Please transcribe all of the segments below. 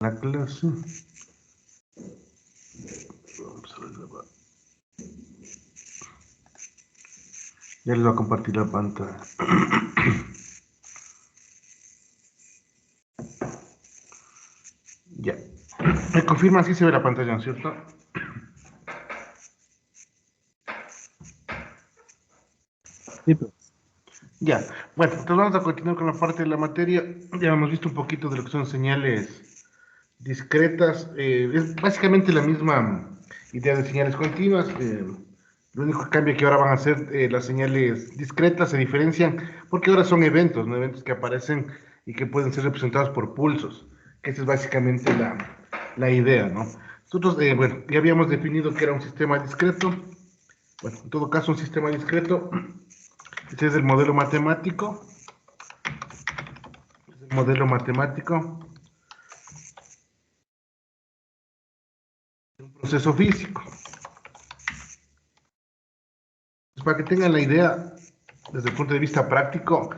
La clase. Vamos a ver. Ya les voy a compartir la pantalla. Ya. Me confirma si se ve la pantalla, ¿no es cierto? Sí, pues. Ya. Bueno, entonces vamos a continuar con la parte de la materia. Ya hemos visto un poquito de lo que son señales discretas. Es básicamente la misma idea de señales continuas. Lo único que cambia es que ahora van a ser las señales discretas, se diferencian, porque ahora son eventos, ¿no? Eventos que aparecen y que pueden ser representados por pulsos, que esa es básicamente la idea, ¿no? Nosotros, bueno, ya habíamos definido que era un sistema discreto. Bueno, en todo caso, un sistema discreto, este es el modelo matemático. Es el modelo matemático de un proceso físico. Pues para que tengan la idea, desde el punto de vista práctico,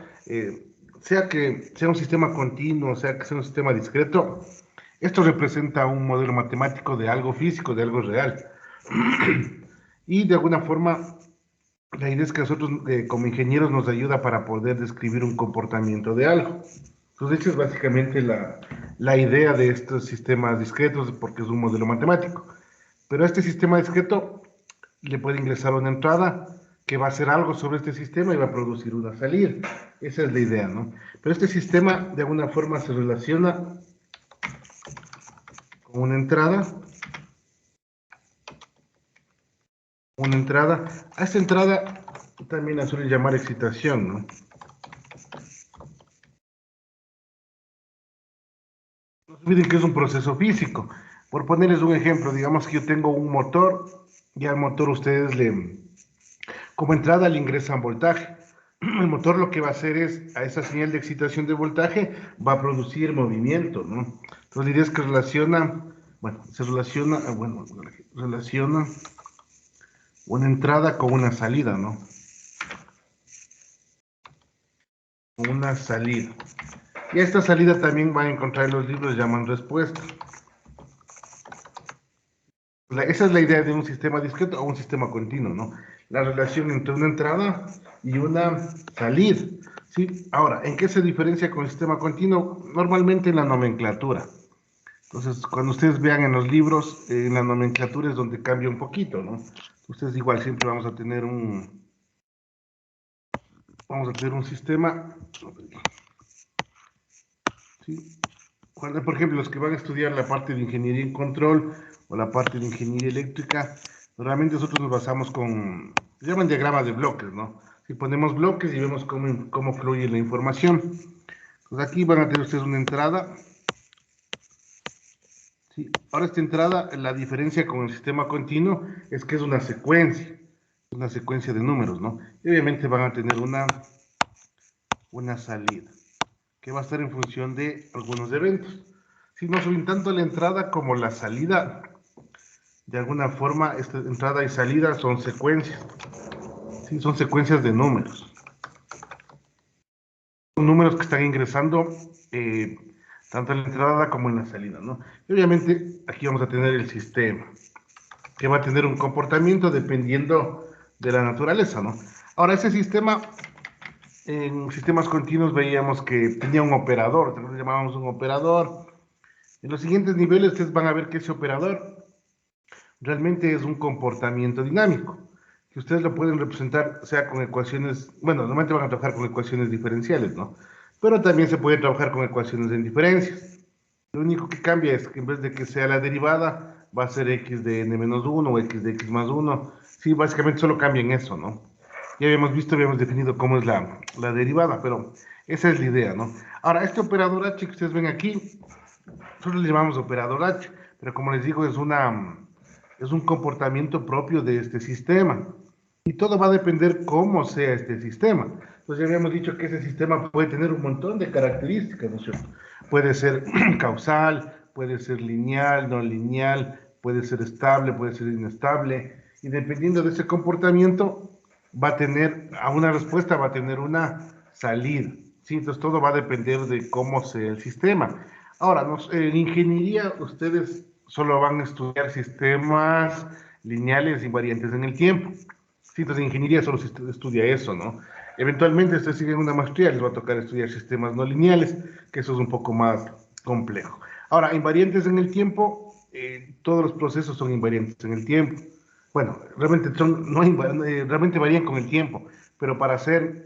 sea que sea un sistema continuo, sea que sea un sistema discreto, esto representa un modelo matemático de algo físico, de algo real. Y de alguna forma, la idea es que nosotros como ingenieros nos ayuda para poder describir un comportamiento de algo. Entonces, esa es básicamente la idea de estos sistemas discretos, porque es un modelo matemático. Pero a este sistema discreto le puede ingresar una entrada que va a hacer algo sobre este sistema y va a producir una salida. Esa es la idea, ¿no? Pero este sistema de alguna forma se relaciona con una entrada. A esta entrada también la suelen llamar excitación, ¿no? No se olviden que es un proceso físico. Por ponerles un ejemplo, digamos que yo tengo un motor y al motor ustedes como entrada le ingresan voltaje. El motor lo que va a hacer es, a esa señal de excitación de voltaje, va a producir movimiento, ¿no? Entonces la idea es que relaciona una entrada con una salida, ¿no? Con una salida. Y a esta salida también van a encontrar en los libros, llaman respuesta. Esa es la idea de un sistema discreto o un sistema continuo, ¿no? La relación entre una entrada y una salida, ¿sí? Ahora, ¿en qué se diferencia con el sistema continuo? Normalmente en la nomenclatura. Entonces, cuando ustedes vean en los libros, en la nomenclatura es donde cambia un poquito, ¿no? Ustedes igual siempre vamos a tener un sistema, ¿sí? Cuando, por ejemplo, los que van a estudiar la parte de ingeniería en control o la parte de ingeniería eléctrica, normalmente nosotros nos basamos se llaman diagramas de bloques, ¿no? Si ponemos bloques y vemos cómo fluye la información. Entonces aquí van a tener ustedes una entrada. Sí. Ahora esta entrada, la diferencia con el sistema continuo es que es una secuencia de números, ¿no? Y obviamente van a tener una salida, que va a estar en función de algunos eventos. Si no suben tanto la entrada como la salida, de alguna forma, esta entrada y salida son secuencias. Sí, son secuencias de números. Son números que están ingresando tanto en la entrada como en la salida, ¿no? Y obviamente aquí vamos a tener el sistema, que va a tener un comportamiento dependiendo de la naturaleza, ¿no? Ahora, ese sistema, en sistemas continuos veíamos que tenía un operador, lo llamábamos un operador. En los siguientes niveles ustedes van a ver que ese operador realmente es un comportamiento dinámico, que ustedes lo pueden representar, sea con ecuaciones, bueno, normalmente van a trabajar con ecuaciones diferenciales, ¿no? Pero también se puede trabajar con ecuaciones en diferencias. Lo único que cambia es que en vez de que sea la derivada, va a ser x de n menos 1 o x de x más 1. Sí, básicamente solo cambia en eso, ¿no? Ya habíamos definido cómo es la derivada, pero esa es la idea, ¿no? Ahora, este operador h que ustedes ven aquí, nosotros le llamamos operador h, pero como les digo, es un comportamiento propio de este sistema. Y todo va a depender cómo sea este sistema. Entonces ya habíamos dicho que ese sistema puede tener un montón de características, ¿no es cierto? Puede ser causal, puede ser lineal, no lineal, puede ser estable, puede ser inestable. Y dependiendo de ese comportamiento, a una respuesta va a tener una salida. ¿Sí? Entonces todo va a depender de cómo sea el sistema. Ahora, en ingeniería ustedes solo van a estudiar sistemas lineales invariantes en el tiempo. Sí, entonces en ingeniería solo se estudia eso, ¿no? Eventualmente ustedes siguen una maestría, les va a tocar estudiar sistemas no lineales, que eso es un poco más complejo. Ahora, invariantes en el tiempo, todos los procesos son invariantes en el tiempo. Bueno, realmente son, no, realmente varían con el tiempo, pero para hacer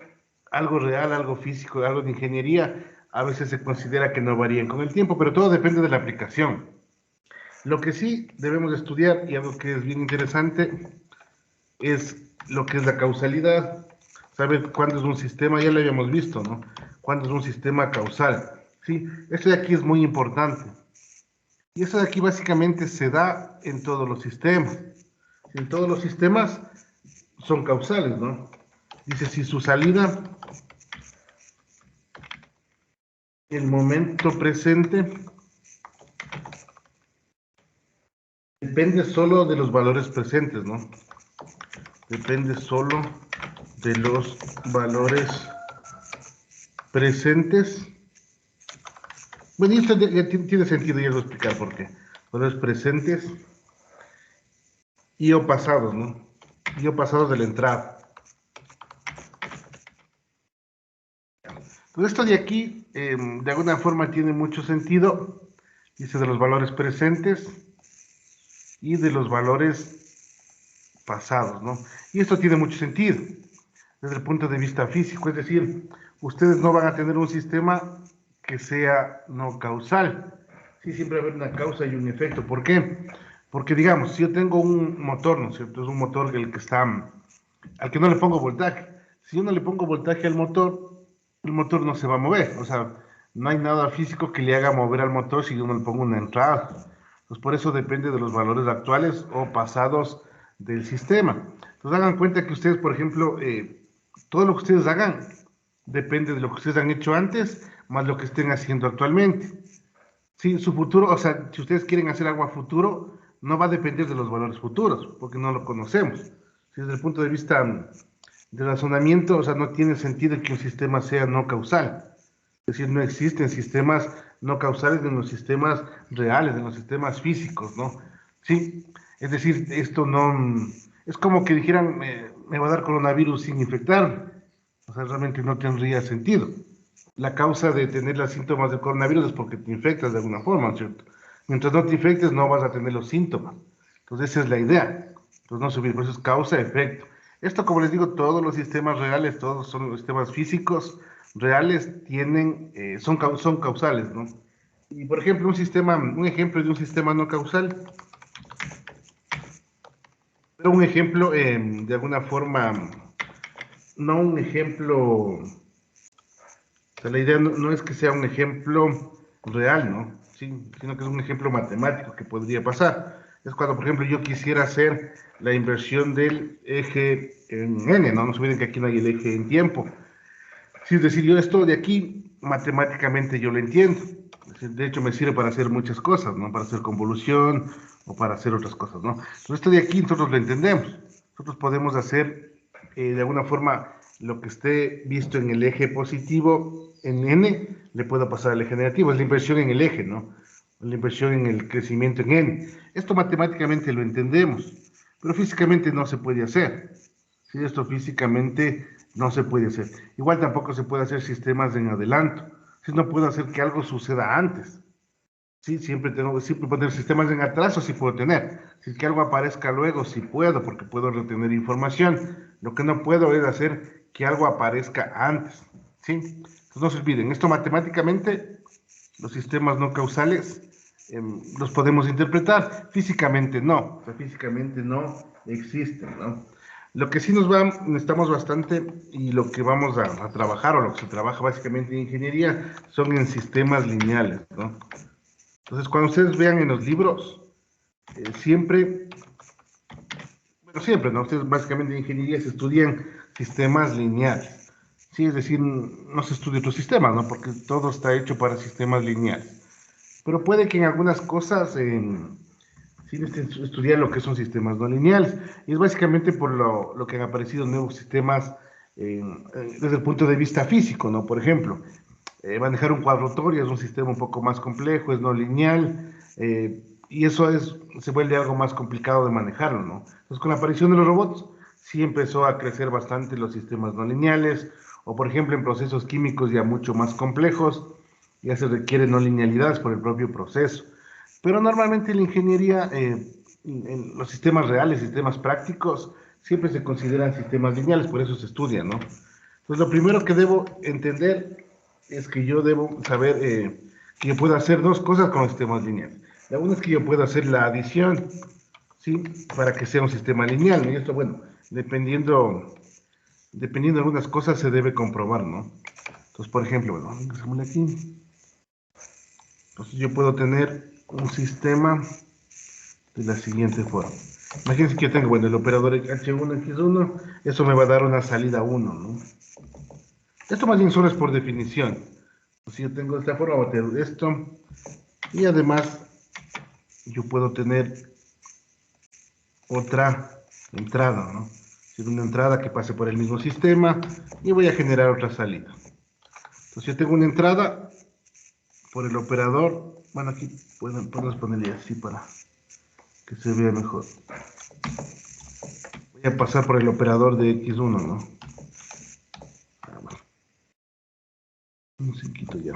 algo real, algo físico, algo de ingeniería, a veces se considera que no varían con el tiempo, pero todo depende de la aplicación. Lo que sí debemos estudiar, y algo que es bien interesante, es lo que es la causalidad. Saber cuándo es un sistema, ya lo habíamos visto, ¿no? Cuándo es un sistema causal. Sí, esto de aquí es muy importante. Y eso de aquí básicamente se da en todos los sistemas. En todos los sistemas son causales, ¿no? Dice, si su salida, el momento presente, depende solo de los valores presentes, ¿no? Depende solo de los valores presentes. Bueno, y esto ya tiene sentido, ya lo voy a explicar por qué. Valores presentes y o pasados, ¿no? Y o pasados de la entrada. Entonces esto de aquí, de alguna forma, tiene mucho sentido. Dice de los valores presentes y de los valores pasados, ¿no? Y esto tiene mucho sentido desde el punto de vista físico, es decir, ustedes no van a tener un sistema que sea no causal. Sí, siempre va a haber una causa y un efecto. ¿Por qué? Porque, digamos, si yo tengo un motor, ¿no es cierto? Es un motor al que no le pongo voltaje. Si yo no le pongo voltaje al motor, el motor no se va a mover. O sea, no hay nada físico que le haga mover al motor si yo no le pongo una entrada. Pues por eso depende de los valores actuales o pasados del sistema. Entonces hagan cuenta que ustedes, por ejemplo, todo lo que ustedes hagan depende de lo que ustedes han hecho antes, más lo que estén haciendo actualmente. Sí, su futuro, o sea, si ustedes quieren hacer algo a futuro, no va a depender de los valores futuros, porque no lo conocemos. Si desde el punto de vista de razonamiento, o sea, no tiene sentido que un sistema sea no causal. Es decir, no existen sistemas no causales en los sistemas reales, en los sistemas físicos, ¿no? Sí, es decir, esto no, es como que dijeran, me va a dar coronavirus sin infectar. O sea, realmente no tendría sentido. La causa de tener los síntomas del coronavirus es porque te infectas de alguna forma, ¿cierto? Mientras no te infectes, no vas a tener los síntomas. Entonces, esa es la idea. Entonces, no subir, por eso es causa-efecto. Esto, como les digo, todos los sistemas reales, todos son los sistemas físicos reales, son causales, ¿no? Y, por ejemplo, un ejemplo de un sistema no causal, pero un ejemplo, de alguna forma, no un ejemplo. O sea, la idea no es que sea un ejemplo real, ¿no? Sí, sino que es un ejemplo matemático que podría pasar. Es cuando, por ejemplo, yo quisiera hacer la inversión del eje en n, ¿no? No se olviden que aquí no hay el eje en tiempo. Sí, es decir, yo esto de aquí, matemáticamente yo lo entiendo. De hecho, me sirve para hacer muchas cosas, ¿no? Para hacer convolución o para hacer otras cosas, ¿no? Entonces, esto de aquí nosotros lo entendemos. Nosotros podemos hacer, de alguna forma, lo que esté visto en el eje positivo en n, le puedo pasar al eje negativo. Es la inversión en el eje, ¿no? La inversión en el crecimiento en n. Esto matemáticamente lo entendemos, pero físicamente no se puede hacer. Si esto físicamente no se puede hacer. Igual tampoco se puede hacer sistemas en adelanto. Si no puedo hacer que algo suceda antes. Sí, siempre poner sistemas en atraso sí puedo tener. Si que algo aparezca luego, sí puedo, porque puedo retener información. Lo que no puedo es hacer que algo aparezca antes. ¿Sí? Entonces no se olviden, esto matemáticamente, los sistemas no causales, los podemos interpretar. Físicamente no. O sea, físicamente no existen, ¿no? Lo que sí necesitamos bastante y lo que vamos a trabajar o lo que se trabaja básicamente en ingeniería son en sistemas lineales, ¿no? Entonces, cuando ustedes vean en los libros, siempre, bueno, siempre, ¿no? Ustedes básicamente en ingeniería se estudian sistemas lineales. Sí, es decir, no se estudia otros sistemas, ¿no? Porque todo está hecho para sistemas lineales. Pero puede que en algunas cosas sí necesiten estudiar lo que son sistemas no lineales. Y es básicamente por lo que han aparecido nuevos sistemas desde el punto de vista físico, ¿no? Por ejemplo, manejar un cuadro rotorio es un sistema un poco más complejo, es no lineal, y eso se vuelve algo más complicado de manejarlo, ¿no? Entonces, con la aparición de los robots, sí empezó a crecer bastante los sistemas no lineales, o por ejemplo en procesos químicos ya mucho más complejos, ya se requiere no linealidades por el propio proceso. Pero normalmente en la ingeniería, en los sistemas reales, sistemas prácticos, siempre se consideran sistemas lineales, por eso se estudia, ¿no? Entonces, lo primero que debo entender es que yo debo saber que yo puedo hacer dos cosas con los sistemas lineales. La una es que yo puedo hacer la adición, ¿sí? Para que sea un sistema lineal, ¿no? Y esto, bueno, dependiendo de algunas cosas se debe comprobar, ¿no? Entonces, por ejemplo, bueno, ingresamos aquí. Entonces, yo puedo tener un sistema de la siguiente forma. Imagínense que yo tengo, bueno, el operador H1X1, eso me va a dar una salida 1, ¿no? Esto más bien solo es por definición. Si yo tengo esta forma, voy a tener esto. Y además, yo puedo tener otra entrada, ¿no? Es decir, una entrada que pase por el mismo sistema y voy a generar otra salida. Entonces, yo tengo una entrada por el operador. Bueno, aquí podemos ponerle así para que se vea mejor. Voy a pasar por el operador de X1, ¿no? Un cinquito ya.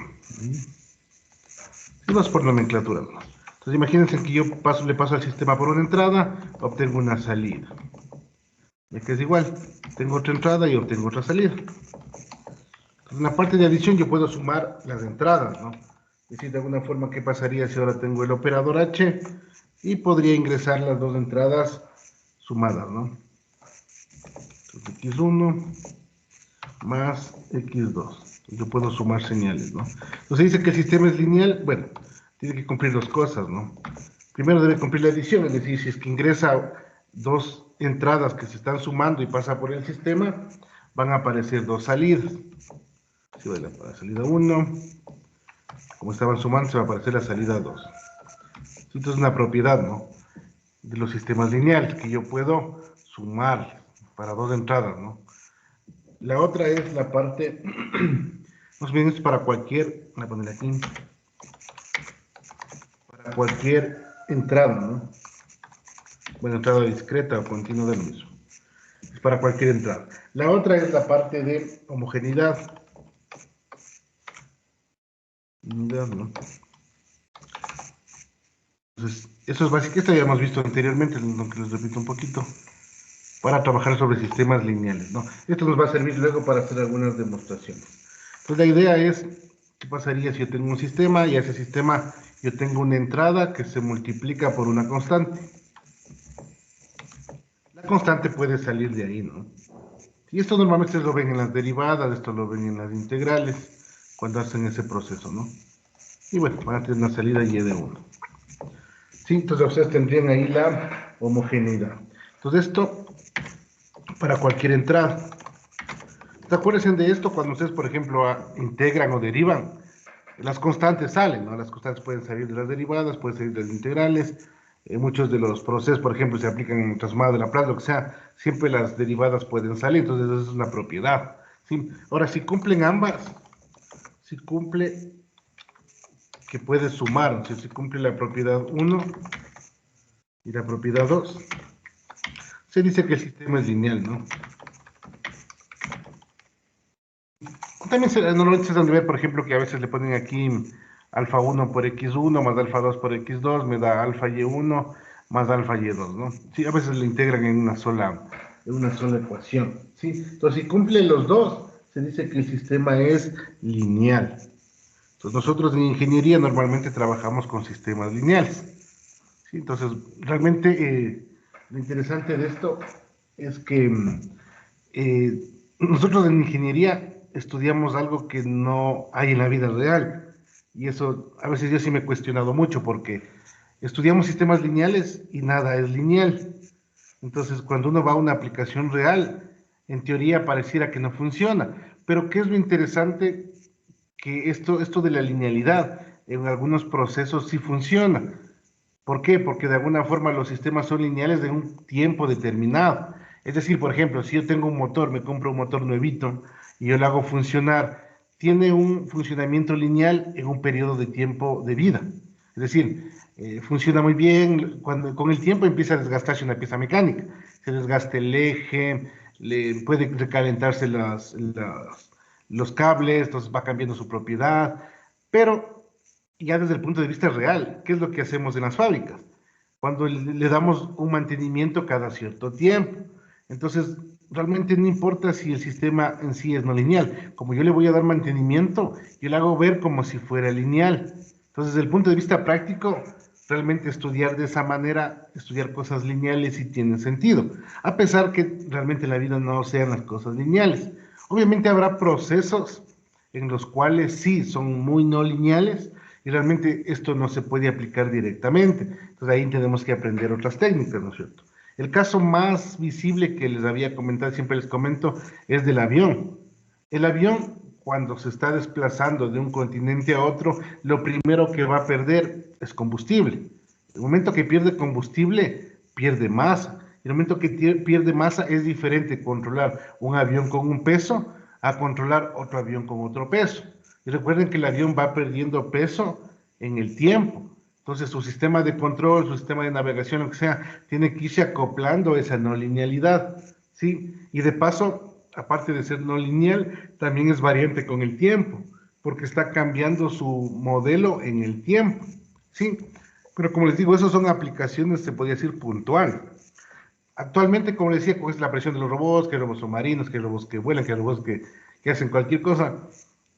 Y vas por nomenclatura, ¿no? Entonces imagínense que yo le paso al sistema por una entrada, obtengo una salida. Ya que es igual, tengo otra entrada y obtengo otra salida. Entonces, en la parte de adición yo puedo sumar las entradas, ¿no? Es decir, de alguna forma, ¿qué pasaría si ahora tengo el operador H y podría ingresar las dos entradas sumadas, ¿no? Entonces, X1 más X2. Yo puedo sumar señales, ¿no? Entonces dice que el sistema es lineal, bueno, tiene que cumplir dos cosas, ¿no? Primero debe cumplir la adición, es decir, si es que ingresa dos entradas que se están sumando y pasa por el sistema, van a aparecer dos salidas. Si va la salida 1, como estaban sumando, se va a aparecer la salida 2. Esto es una propiedad, ¿no? De los sistemas lineales, que yo puedo sumar para dos entradas, ¿no? La otra es la parte, más bien es para cualquier, voy a poner aquí, para cualquier entrada, ¿no? Bueno, entrada discreta o continua del mismo. Es para cualquier entrada. La otra es la parte de homogeneidad. Unidad, ¿no? Entonces, eso es básico. Esto ya hemos visto anteriormente, aunque les repito un poquito, para trabajar sobre sistemas lineales, ¿no? Esto nos va a servir luego para hacer algunas demostraciones. Entonces, la idea es, ¿qué pasaría si yo tengo un sistema y a ese sistema yo tengo una entrada que se multiplica por una constante? La constante puede salir de ahí, ¿no? Y esto normalmente se lo ven en las derivadas, esto lo ven en las integrales, cuando hacen ese proceso, ¿no? Y bueno, van a tener una salida y de 1. Sí, entonces ustedes tendrían ahí la homogeneidad. Entonces esto para cualquier entrada. Acuérdense de esto cuando ustedes, por ejemplo, integran o derivan. Las constantes salen, ¿no? Las constantes pueden salir de las derivadas, pueden salir de las integrales. Muchos de los procesos, por ejemplo, se aplican en el transformado de Laplace, lo que sea, siempre las derivadas pueden salir, entonces eso es una propiedad. ¿Sí? Ahora, si cumplen ambas, si cumple que puede sumar, si cumple la propiedad 1 y la propiedad 2, se dice que el sistema es lineal, ¿no? También normalmente se donde ver, por ejemplo, que a veces le ponen aquí alfa 1 por x1 más alfa 2 por x2 me da alfa y1 más alfa y2, ¿no? Sí, a veces le integran en una sola ecuación, ¿sí? Entonces, si cumple los dos, se dice que el sistema es lineal. Entonces, nosotros en ingeniería normalmente trabajamos con sistemas lineales, ¿sí? Entonces, realmente lo interesante de esto es que nosotros en ingeniería estudiamos algo que no hay en la vida real. Y eso a veces yo sí me he cuestionado mucho porque estudiamos sistemas lineales y nada es lineal. Entonces, cuando uno va a una aplicación real, en teoría pareciera que no funciona. Pero ¿qué es lo interesante? Que esto de la linealidad en algunos procesos sí funciona. ¿Por qué? Porque de alguna forma los sistemas son lineales de un tiempo determinado. Es decir, por ejemplo, si yo tengo un motor, me compro un motor nuevito y yo lo hago funcionar, tiene un funcionamiento lineal en un periodo de tiempo de vida. Es decir, funciona muy bien, cuando con el tiempo empieza a desgastarse una pieza mecánica, se desgasta el eje, puede recalentarse los cables, entonces va cambiando su propiedad, pero ya desde el punto de vista real, ¿qué es lo que hacemos en las fábricas? Cuando le damos un mantenimiento cada cierto tiempo. Entonces, realmente no importa si el sistema en sí es no lineal. Como yo le voy a dar mantenimiento, yo le hago ver como si fuera lineal. Entonces, desde el punto de vista práctico, realmente estudiar de esa manera, estudiar cosas lineales sí tiene sentido, a pesar que realmente en la vida no sean las cosas lineales. Obviamente habrá procesos en los cuales sí son muy no lineales y realmente esto no se puede aplicar directamente. Entonces ahí tenemos que aprender otras técnicas, ¿no es cierto? El caso más visible que les había comentado, siempre les comento, es del avión. El avión, cuando se está desplazando de un continente a otro, lo primero que va a perder es combustible. El momento que pierde combustible, pierde masa. El momento que pierde masa es diferente controlar un avión con un peso a controlar otro avión con otro peso. Y recuerden que el avión va perdiendo peso en el tiempo. Entonces su sistema de control, su sistema de navegación, lo que sea, tiene que irse acoplando a esa no linealidad, ¿sí? Y de paso, aparte de ser no lineal, también es variante con el tiempo, porque está cambiando su modelo en el tiempo, ¿sí? Pero como les digo, esas son aplicaciones, se podría decir, puntual. Actualmente, como les decía, es la presión de los robots, que hay robots submarinos, que hay robots que vuelan, que hay robots que hacen cualquier cosa.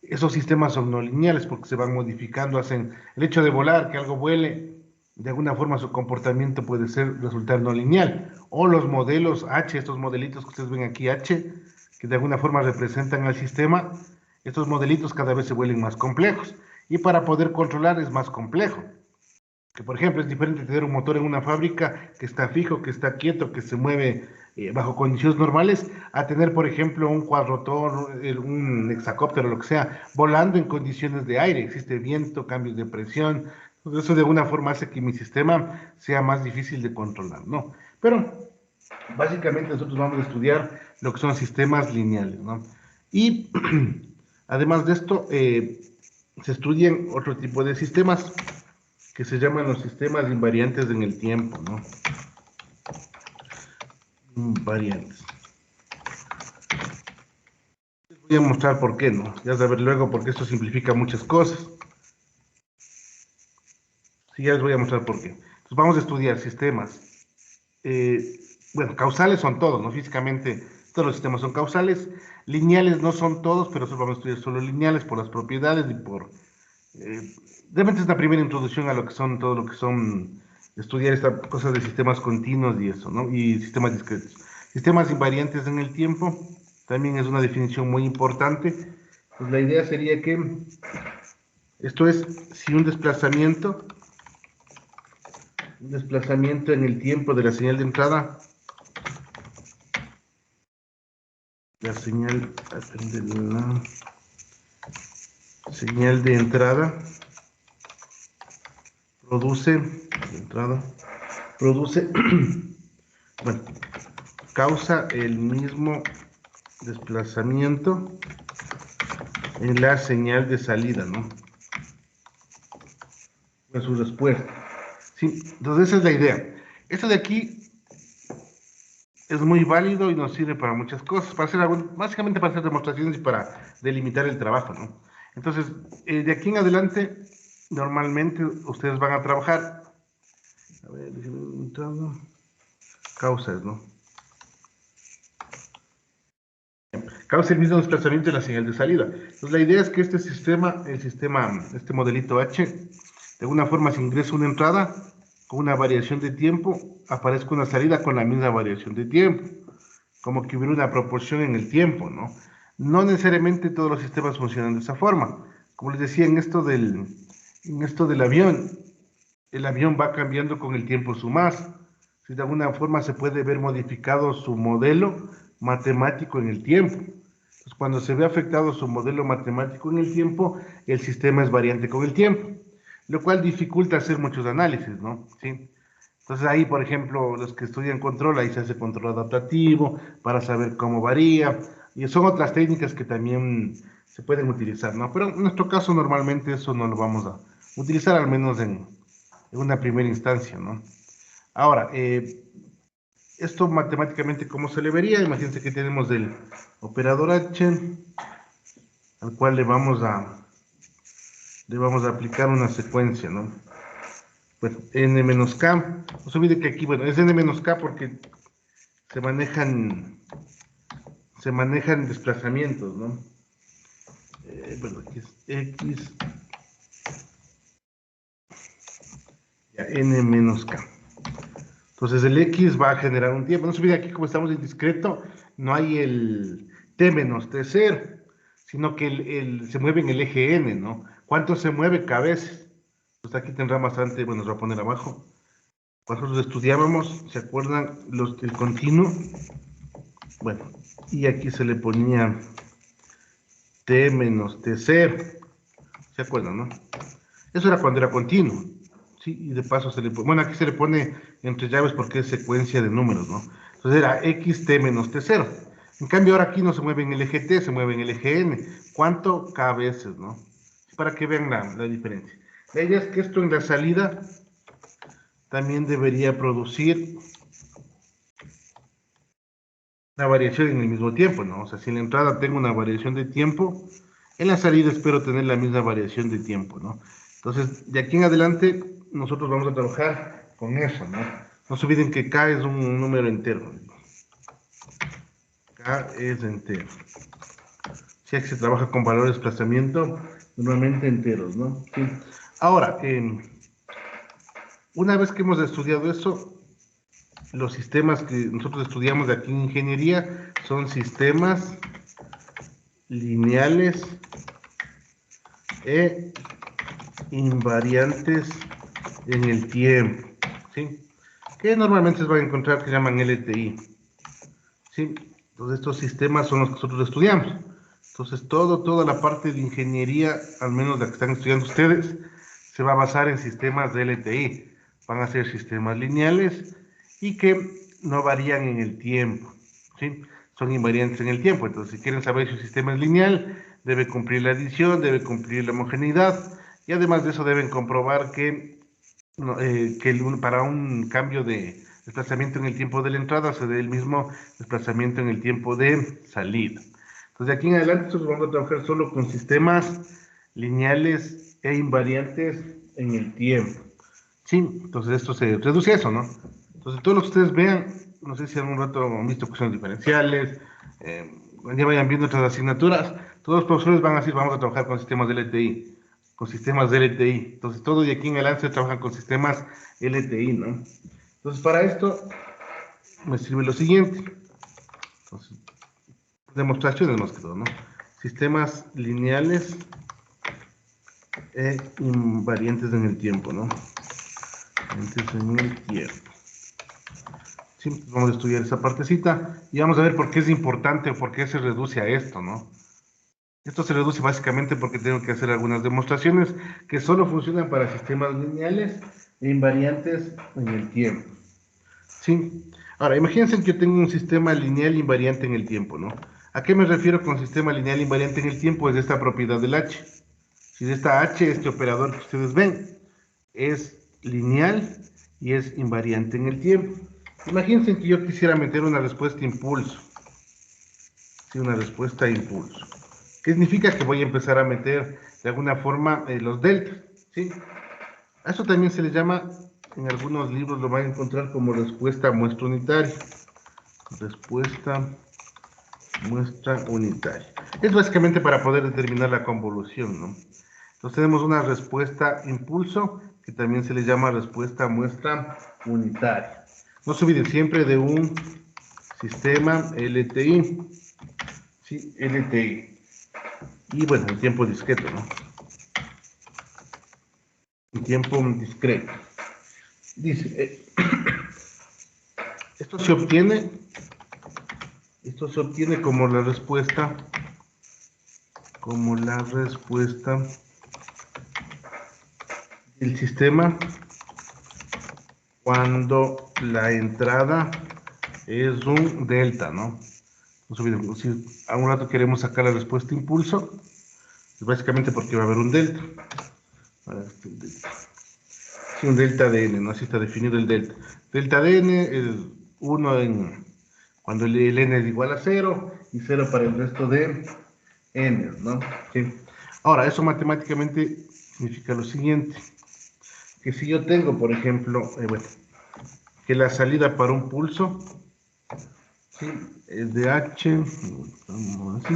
Esos sistemas son no lineales porque se van modificando, hacen el hecho de volar, que algo vuele, de alguna forma su comportamiento puede resultar no lineal. O los modelos H, estos modelitos que ustedes ven aquí H, que de alguna forma representan al sistema, estos modelitos cada vez se vuelven más complejos. Y para poder controlar es más complejo. Que por ejemplo es diferente tener un motor en una fábrica que está fijo, que está quieto, que se mueve bajo condiciones normales, a tener por ejemplo un cuadrotor, un hexacóptero, lo que sea, volando en condiciones de aire, existe viento, cambios de presión, eso de alguna forma hace que mi sistema sea más difícil de controlar, ¿no? Pero básicamente nosotros vamos a estudiar lo que son sistemas lineales, ¿no? Y además de esto, se estudian otro tipo de sistemas que se llaman los sistemas invariantes en el tiempo, ¿no? Invariantes. Les voy a mostrar por qué, ¿no? Ya saber luego porque esto simplifica muchas cosas. Sí, ya les voy a mostrar por qué. Entonces vamos a estudiar sistemas. Bueno, causales son todos, ¿no? Físicamente todos los sistemas son causales. Lineales no son todos, pero solo vamos a estudiar solo lineales por las propiedades y por... realmente es la primera introducción a lo que son, todo lo que son estudiar estas cosas de sistemas continuos y eso, ¿no? Y sistemas discretos. Sistemas invariantes en el tiempo también es una definición muy importante. Pues la idea sería que esto es si un desplazamiento en el tiempo de la señal de entrada, la señal de entrada produce bueno, causa el mismo desplazamiento en la señal de salida, ¿no? En su respuesta. Sí, entonces esa es la idea. Esto de aquí es muy válido y nos sirve para muchas cosas, para hacer básicamente para hacer demostraciones y para delimitar el trabajo, ¿no? Entonces, de aquí en adelante, normalmente ustedes van a trabajar, a ver, causas, ¿no? Causa el mismo desplazamiento en la señal de salida. Entonces, la idea es que este sistema, este modelito H, de alguna forma se ingresa una entrada con una variación de tiempo, aparezca una salida con la misma variación de tiempo, como que hubiera una proporción en el tiempo, ¿no? No necesariamente todos los sistemas funcionan de esa forma. Como les decía, en esto del avión, el avión va cambiando con el tiempo su masa. Si de alguna forma se puede ver modificado su modelo matemático en el tiempo. Entonces, cuando se ve afectado su modelo matemático en el tiempo, el sistema es variante con el tiempo, lo cual dificulta hacer muchos análisis, ¿no? ¿Sí? Entonces ahí, por ejemplo, los que estudian control, ahí se hace control adaptativo para saber cómo varía. Y son otras técnicas que también se pueden utilizar, ¿no? Pero en nuestro caso normalmente eso no lo vamos a utilizar, al menos en una primera instancia, ¿no? Ahora, esto matemáticamente, ¿cómo se le vería? Imagínense que tenemos el operador H, al cual le vamos a aplicar una secuencia, ¿no? Bueno, n menos k, no se olvide que aquí, bueno, es n menos k porque se manejan desplazamientos, ¿no? Bueno, aquí es x, ya, n menos k. Entonces el x va a generar un tiempo. No se olvide aquí, como estamos en discreto, no hay el t menos t0, sino que se mueve en el eje n, ¿no? ¿Cuánto se mueve cada vez? Pues aquí tendrá bastante, bueno, se va a poner abajo. Cuando nosotros estudiábamos, ¿se acuerdan el continuo? Bueno, y aquí se le ponía t menos t0. ¿Se acuerdan, no? Eso era cuando era continuo. Sí, y de paso bueno, aquí se le pone entre llaves porque es secuencia de números, ¿no? Entonces era xt menos t0. En cambio ahora aquí no se mueve en el eje t, se mueve en el eje n. ¿Cuánto? K veces, ¿no? Para que vean la diferencia. La idea es que esto en la salida también debería producir una variación en el mismo tiempo, ¿no? O sea, si en la entrada tengo una variación de tiempo, en la salida espero tener la misma variación de tiempo, ¿no? Entonces, de aquí en adelante, nosotros vamos a trabajar con eso, ¿no? No se olviden que K es un número entero. K es entero. Si aquí se trabaja con valores de desplazamiento, normalmente enteros, ¿no? Sí. Ahora, una vez que hemos estudiado eso, los sistemas que nosotros estudiamos de aquí en ingeniería son sistemas lineales e invariantes en el tiempo, ¿sí? Que normalmente se van a encontrar que llaman LTI, ¿sí? Entonces estos sistemas son los que nosotros estudiamos. Entonces toda la parte de ingeniería, al menos la que están estudiando ustedes, se va a basar en sistemas de LTI. Van a ser sistemas lineales y que no varían en el tiempo, ¿sí? Son invariantes en el tiempo. Entonces, si quieren saber si un sistema es lineal, debe cumplir la adición, debe cumplir la homogeneidad, y además de eso deben comprobar que, no, para un cambio de desplazamiento en el tiempo de la entrada se dé el mismo desplazamiento en el tiempo de salida. Entonces, de aquí en adelante nosotros vamos a trabajar solo con sistemas lineales e invariantes en el tiempo. Sí, entonces esto se reduce a eso, ¿no? Entonces, todo lo que ustedes vean, no sé si algún rato han visto ecuaciones diferenciales, ya vayan viendo otras asignaturas, todos los profesores van a decir, vamos a trabajar con sistemas de LTI, con sistemas de LTI. Entonces, todo de aquí en adelante trabajan con sistemas LTI, ¿no? Entonces, para esto me sirve lo siguiente. Entonces, demostraciones más que todo, ¿no? Sistemas lineales e invariantes en el tiempo, ¿no? Invariantes en el tiempo. Sí, vamos a estudiar esa partecita y vamos a ver por qué es importante o por qué se reduce a esto, ¿no? Esto se reduce básicamente porque tengo que hacer algunas demostraciones que solo funcionan para sistemas lineales e invariantes en el tiempo. ¿Sí? Ahora, imagínense que yo tengo un sistema lineal invariante en el tiempo, ¿no? ¿A qué me refiero con sistema lineal invariante en el tiempo? Es esta propiedad del H. Si de esta H, este operador que ustedes ven, es lineal y es invariante en el tiempo. Imagínense que yo quisiera meter una respuesta impulso. Sí, una respuesta impulso. ¿Qué significa? Que voy a empezar a meter de alguna forma los deltas. ¿Sí? A eso también se le llama, en algunos libros lo van a encontrar como respuesta muestra unitaria. Respuesta muestra unitaria. Es básicamente para poder determinar la convolución, ¿no? Entonces tenemos una respuesta impulso, que también se le llama respuesta muestra unitaria. No se olviden siempre de un sistema LTI. Sí, LTI. Y bueno, el tiempo discreto, ¿no? El tiempo discreto. Dice, esto se obtiene como la respuesta del sistema cuando la entrada es un delta, ¿no? No se olviden, si a un rato queremos sacar la respuesta impulso, Es básicamente porque va a haber un delta. Sí, un delta de n, ¿no? Así está definido el delta. Delta de n es 1 cuando el n es igual a 0 y 0 para el resto de n, ¿no? ¿Sí? Ahora, eso matemáticamente significa lo siguiente, que si yo tengo, por ejemplo, bueno, que la salida para un pulso, ¿sí?, es de h, vamos así,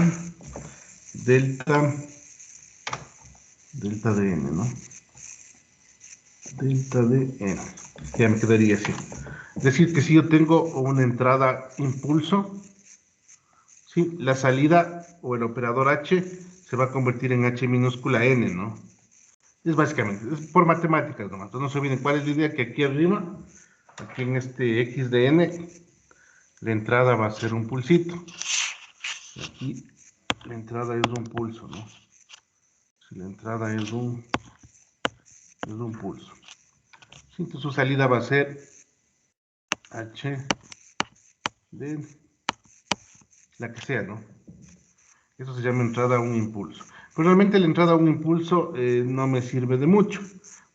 delta de n, ¿no? Delta de n, ya me quedaría así. Es decir, que si yo tengo una entrada impulso, ¿sí?, la salida o el operador h se va a convertir en h minúscula n, ¿no? Es básicamente, es por matemáticas nomás. Entonces no se olviden cuál es la idea, que aquí arriba, aquí en este x de n, la entrada va a ser un pulsito. Aquí la entrada es un pulso, ¿no? Si la entrada es un pulso. Sí, entonces su salida va a ser h de la que sea, ¿no? Eso se llama entrada a un impulso. Pero realmente la entrada a un impulso no me sirve de mucho,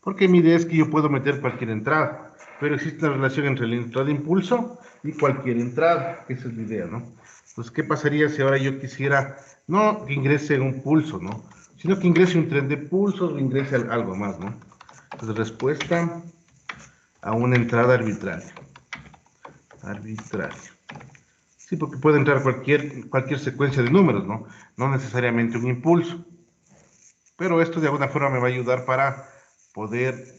porque mi idea es que yo puedo meter cualquier entrada, pero existe una relación entre la entrada de impulso y cualquier entrada, esa es la idea, ¿no? Entonces, ¿qué pasaría si ahora yo quisiera, no que ingrese un pulso, ¿no?, sino que ingrese un tren de pulsos o ingrese algo más, ¿no? Entonces, respuesta a una entrada arbitraria. Sí, porque puede entrar cualquier secuencia de números, ¿no? No necesariamente un impulso. Pero esto de alguna forma me va a ayudar para poder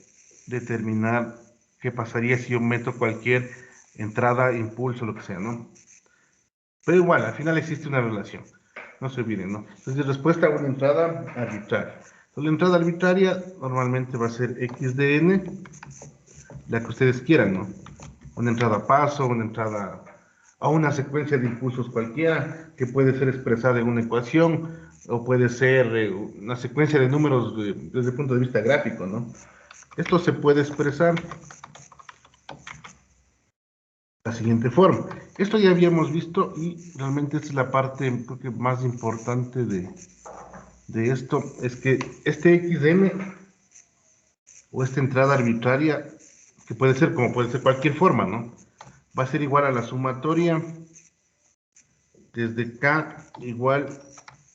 determinar qué pasaría si yo meto cualquier entrada, impulso, lo que sea, ¿no? Pero igual, al final existe una relación. No se olviden, ¿no? Entonces, respuesta a una entrada arbitraria. Entonces, la entrada arbitraria normalmente va a ser x de n, la que ustedes quieran, ¿no? Una entrada a paso, una entrada a una secuencia de impulsos cualquiera, que puede ser expresada en una ecuación, o puede ser una secuencia de números desde el punto de vista gráfico, ¿no? Esto se puede expresar de la siguiente forma. Esto ya habíamos visto y realmente esta es la parte, creo que más importante de esto, es que este xn, o esta entrada arbitraria, que puede ser como puede ser cualquier forma, ¿no?, va a ser igual a la sumatoria desde k igual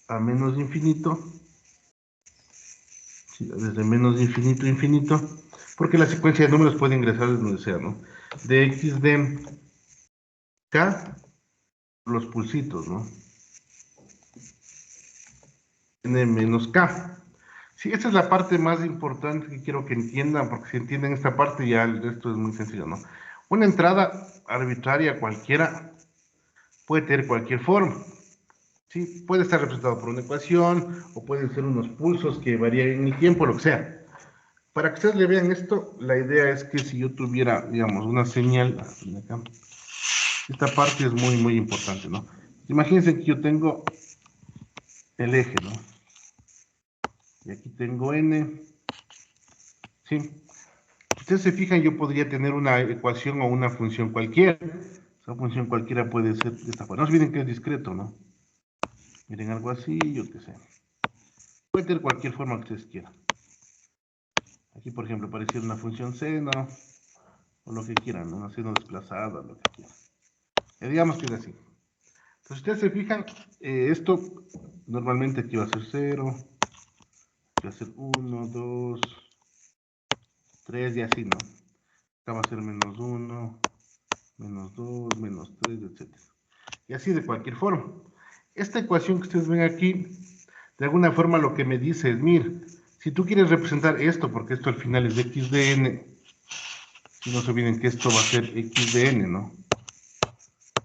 a menos infinito, ¿sí?, desde menos infinito a infinito, porque la secuencia de números puede ingresar desde donde sea, ¿no?, de x de k, los pulsitos, ¿no?, n menos k. Sí, esta es la parte más importante que quiero que entiendan, porque si entienden esta parte ya el resto es muy sencillo, ¿no? Una entrada arbitraria cualquiera puede tener cualquier forma. Sí, puede estar representado por una ecuación, o pueden ser unos pulsos que varían en el tiempo, lo que sea. Para que ustedes le vean esto, la idea es que si yo tuviera, digamos, una señal, acá, esta parte es muy, muy importante, ¿no? Imagínense que yo tengo el eje, ¿no? Y aquí tengo n, ¿sí? Si ustedes se fijan, yo podría tener una ecuación o una función cualquiera. Esa función cualquiera puede ser de esta forma. No se olviden que es discreto, ¿no? Miren, algo así, yo qué sé. Puede tener cualquier forma que ustedes quieran. Aquí, por ejemplo, pareciera una función seno, o lo que quieran, ¿no? Una seno desplazada, lo que quieran. Digamos que es así. Entonces, ustedes se fijan, esto normalmente aquí va a ser 0, aquí va a ser 1, 2, 3 y así, ¿no? Acá va a ser menos 1, menos 2, menos 3, etc. Y así de cualquier forma. Esta ecuación que ustedes ven aquí, de alguna forma lo que me dice es, mira, si tú quieres representar esto, porque esto al final es x de n, si no se olviden que esto va a ser x de n, ¿no?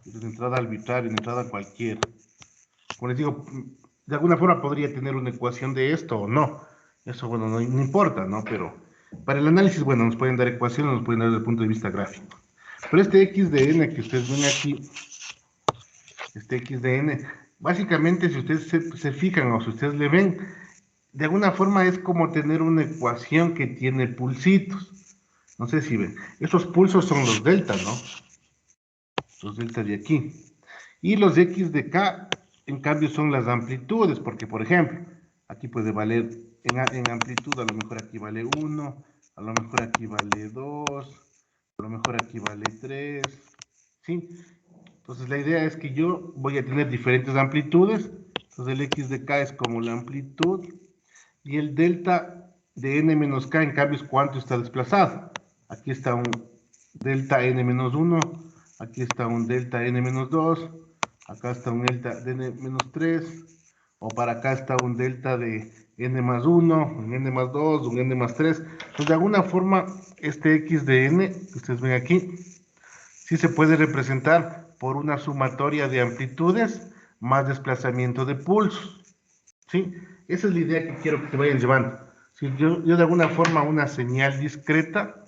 Es una entrada arbitraria, una entrada cualquiera. Como les digo, de alguna forma podría tener una ecuación de esto o no. Eso, bueno, no importa, ¿no? Pero para el análisis, bueno, nos pueden dar ecuaciones, nos pueden dar desde el punto de vista gráfico. Pero este x de n que ustedes ven aquí, este x de n, básicamente si ustedes se fijan o si ustedes le ven, de alguna forma es como tener una ecuación que tiene pulsitos. No sé si ven. Esos pulsos son los deltas, ¿no? Los deltas de aquí. Y los x de k, en cambio, son las amplitudes, porque, por ejemplo, Aquí puede valer en amplitud, a lo mejor aquí vale 1, a lo mejor aquí vale 2, a lo mejor aquí vale 3, ¿sí? Entonces la idea es que yo voy a tener diferentes amplitudes. Entonces el x de k es como la amplitud y el delta de n menos k en cambio es cuánto está desplazado. Aquí está un delta n menos 1, aquí está un delta n menos 2, acá está un delta de n menos 3, o para acá está un delta de n más 1, un n más 2, un n más 3. Entonces de alguna forma este x de n, que ustedes ven aquí, sí se puede representar por una sumatoria de amplitudes más desplazamiento de pulsos, ¿sí? Esa es la idea que quiero que se vayan llevando. Si yo de alguna forma una señal discreta,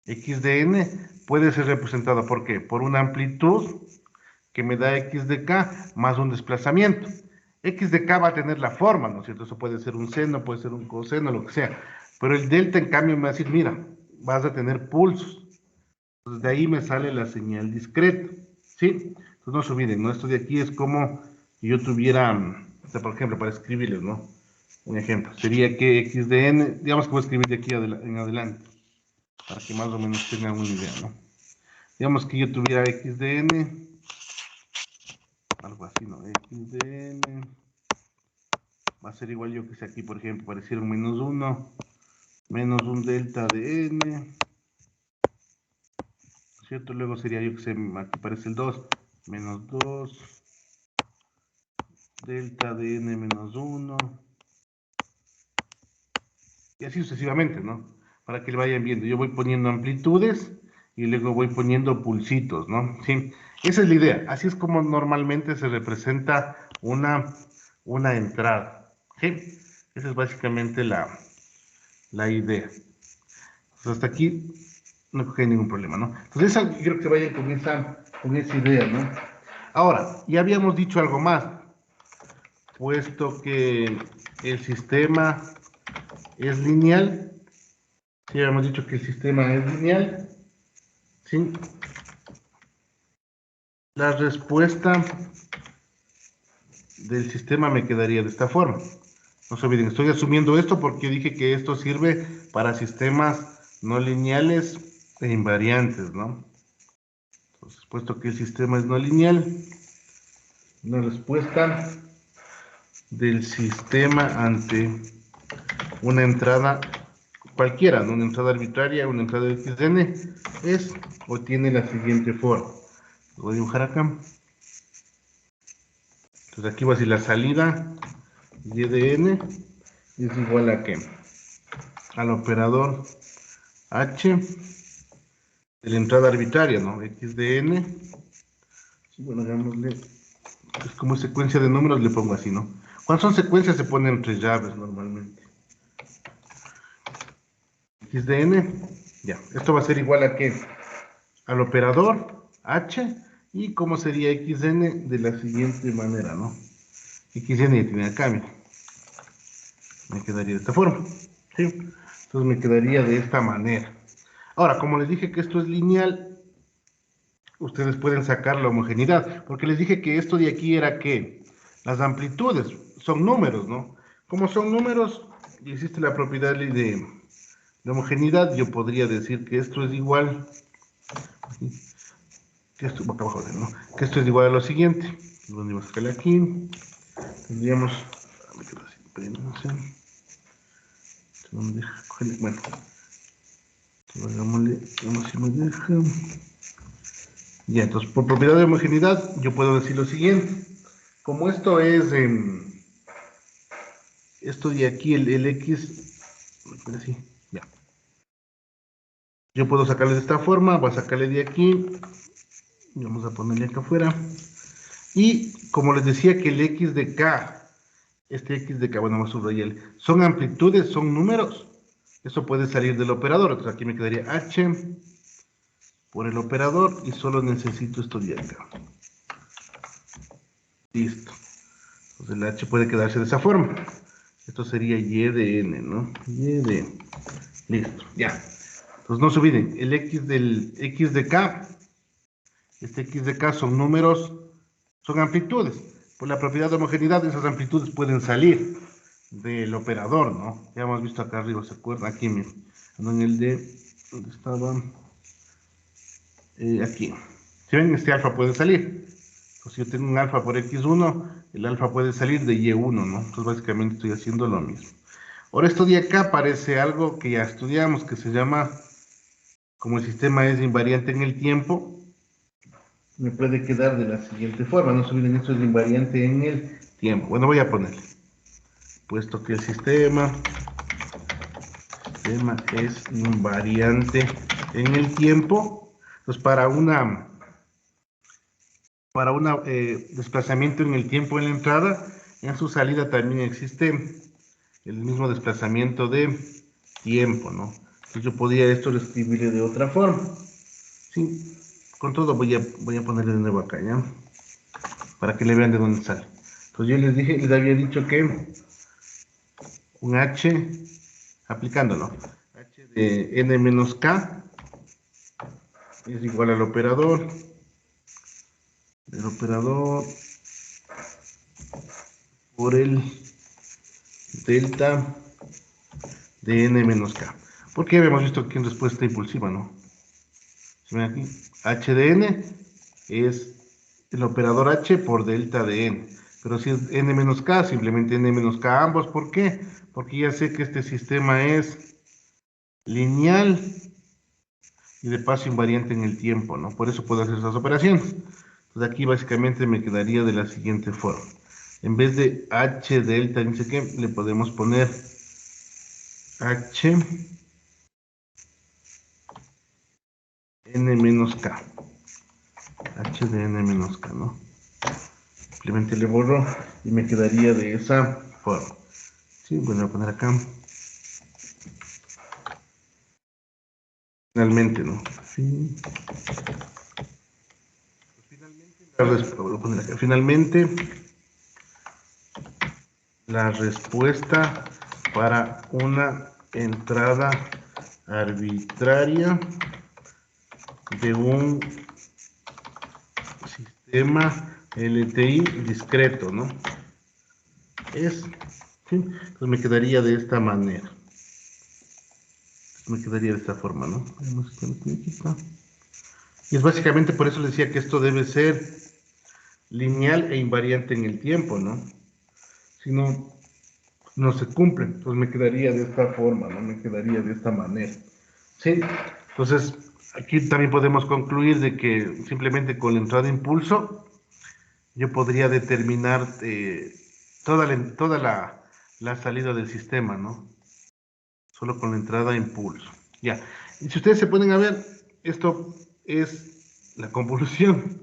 x de n, puede ser representada ¿por qué? Por una amplitud que me da x de k más un desplazamiento. X de k va a tener la forma, ¿no es cierto? Eso puede ser un seno, puede ser un coseno, lo que sea. Pero el delta, en cambio, me va a decir, mira, vas a tener pulsos. Entonces, de ahí me sale la señal discreta, ¿sí? Entonces, no se olviden, ¿no? Esto de aquí es como si yo tuviera, o sea, por ejemplo, para escribirles, ¿no? Un ejemplo, sería que x de n, digamos que voy a escribir de aquí en adelante, para que más o menos tengan una idea, ¿no? Digamos que yo tuviera x de n, algo así, ¿no? X de n va a ser igual, yo que sé, aquí, por ejemplo, pareciera un menos 1, menos un delta de n, ¿cierto? Luego sería, yo que sé, aquí parece el 2, menos 2, delta de n menos 1, y así sucesivamente, ¿no? Para que le vayan viendo. Yo voy poniendo amplitudes y luego voy poniendo pulsitos, ¿no? Sí, esa es la idea. Así es como normalmente se representa una entrada, ¿sí? Esa es básicamente la idea. Entonces, hasta aquí no hay ningún problema, ¿no? Entonces, quiero que se vayan con esa idea, ¿no? Ahora, ya habíamos dicho algo más, puesto que el sistema es lineal, sí, habíamos dicho que el sistema es lineal, ¿sí? La respuesta del sistema me quedaría de esta forma. No se olviden, estoy asumiendo esto porque dije que esto sirve para sistemas no lineales e invariantes, ¿no? Entonces, puesto que el sistema es no lineal, la respuesta del sistema ante una entrada cualquiera, ¿no? Una entrada arbitraria, una entrada de xn, es o tiene la siguiente forma. Lo voy a dibujar acá. Entonces aquí va a decir la salida y de n es igual a ¿qué? Al operador h de la entrada arbitraria, ¿no? X de n. Sí, bueno, hagámosle, es como secuencia de números, le pongo así, ¿no? Cuando son secuencias se ponen entre llaves normalmente. X de n, ya, esto va a ser igual a ¿qué? Al operador h, y cómo sería xn de la siguiente manera, ¿no? Xn ya tiene acá, mira. Me quedaría de esta forma, ¿sí? Entonces me quedaría de esta manera. Ahora, como les dije que esto es lineal, ustedes pueden sacar la homogeneidad, porque les dije que esto de aquí era que las amplitudes son números, ¿no? Como son números y existe la propiedad de homogeneidad, yo podría decir que esto es igual, que esto, acá abajo, ¿no? Que esto es igual a lo siguiente. Vamos a sacarle aquí, tendríamos, bueno, hagámosle, vamos si me deja. Ya, entonces por propiedad de homogeneidad yo puedo decir lo siguiente. Como esto es, esto de aquí, el x, así, ya. Yo puedo sacarle de esta forma, voy a sacarle de aquí, y vamos a ponerle acá afuera. Y como les decía que el x de k, este x de k, bueno, vamos a subrayar, son amplitudes, son números, eso puede salir del operador. Entonces aquí me quedaría h por el operador y solo necesito esto de acá. Listo. Entonces el h puede quedarse de esa forma. Esto sería y de n, ¿no? Y de n. Listo, ya. Entonces no se olviden, el x del x de k, este x de k son números, son amplitudes. Por la propiedad de homogeneidad, esas amplitudes pueden salir. del operador, ¿no? Ya hemos visto acá arriba, ¿se acuerdan? Aquí, miren, en el de, ¿dónde estaba? Aquí. Si ven, este alfa puede salir. Pues si yo tengo un alfa por x1, el alfa puede salir de y1, ¿no? Entonces básicamente estoy haciendo lo mismo. Ahora esto de acá parece algo que ya estudiamos, que se llama, como el sistema es invariante en el tiempo, me puede quedar de la siguiente forma. No se olviden, esto es invariante en el tiempo. Bueno, voy a ponerle. Puesto que el sistema es invariante en el tiempo, pues para un desplazamiento en el tiempo en la entrada, en su salida también existe el mismo desplazamiento de tiempo, ¿no? Entonces yo podría esto escribirle de otra forma. Sí, con todo voy a ponerle de nuevo acá, ¿ya? Para que le vean de dónde sale. Entonces yo les había dicho que un h, aplicándolo, h de n menos k es igual al operador, el operador por el delta de n menos k. Porque habíamos visto aquí en respuesta impulsiva, ¿no? Si ven aquí, h de n es el operador h por delta de n. Pero si es n menos k, simplemente n menos k ambos. ¿Por qué? Porque ya sé que este sistema es lineal y de paso invariante en el tiempo, ¿no? Por eso puedo hacer esas operaciones. Entonces aquí básicamente me quedaría de la siguiente forma. En vez de h delta, no sé qué, le podemos poner h n menos k. h de n menos k, ¿no? Simplemente le borro y me quedaría de esa forma. Sí, bueno, voy a poner acá. Finalmente, ¿no? Sí. Voy a poner acá. Finalmente, la respuesta para una entrada arbitraria de un sistema LTI discreto, ¿no? ¿Sí? Entonces me quedaría de esta manera. Me quedaría de esta forma, ¿no? Y es básicamente por eso les decía que esto debe ser lineal e invariante en el tiempo, ¿no? Si no, no se cumple. Entonces me quedaría de esta forma, ¿no? Me quedaría de esta manera. ¿Sí? Entonces, aquí también podemos concluir de que simplemente con la entrada de impulso, yo podría determinar toda la salida del sistema, ¿no? Solo con la entrada de impulso. Ya. Y si ustedes se ponen a ver, esto es la convolución.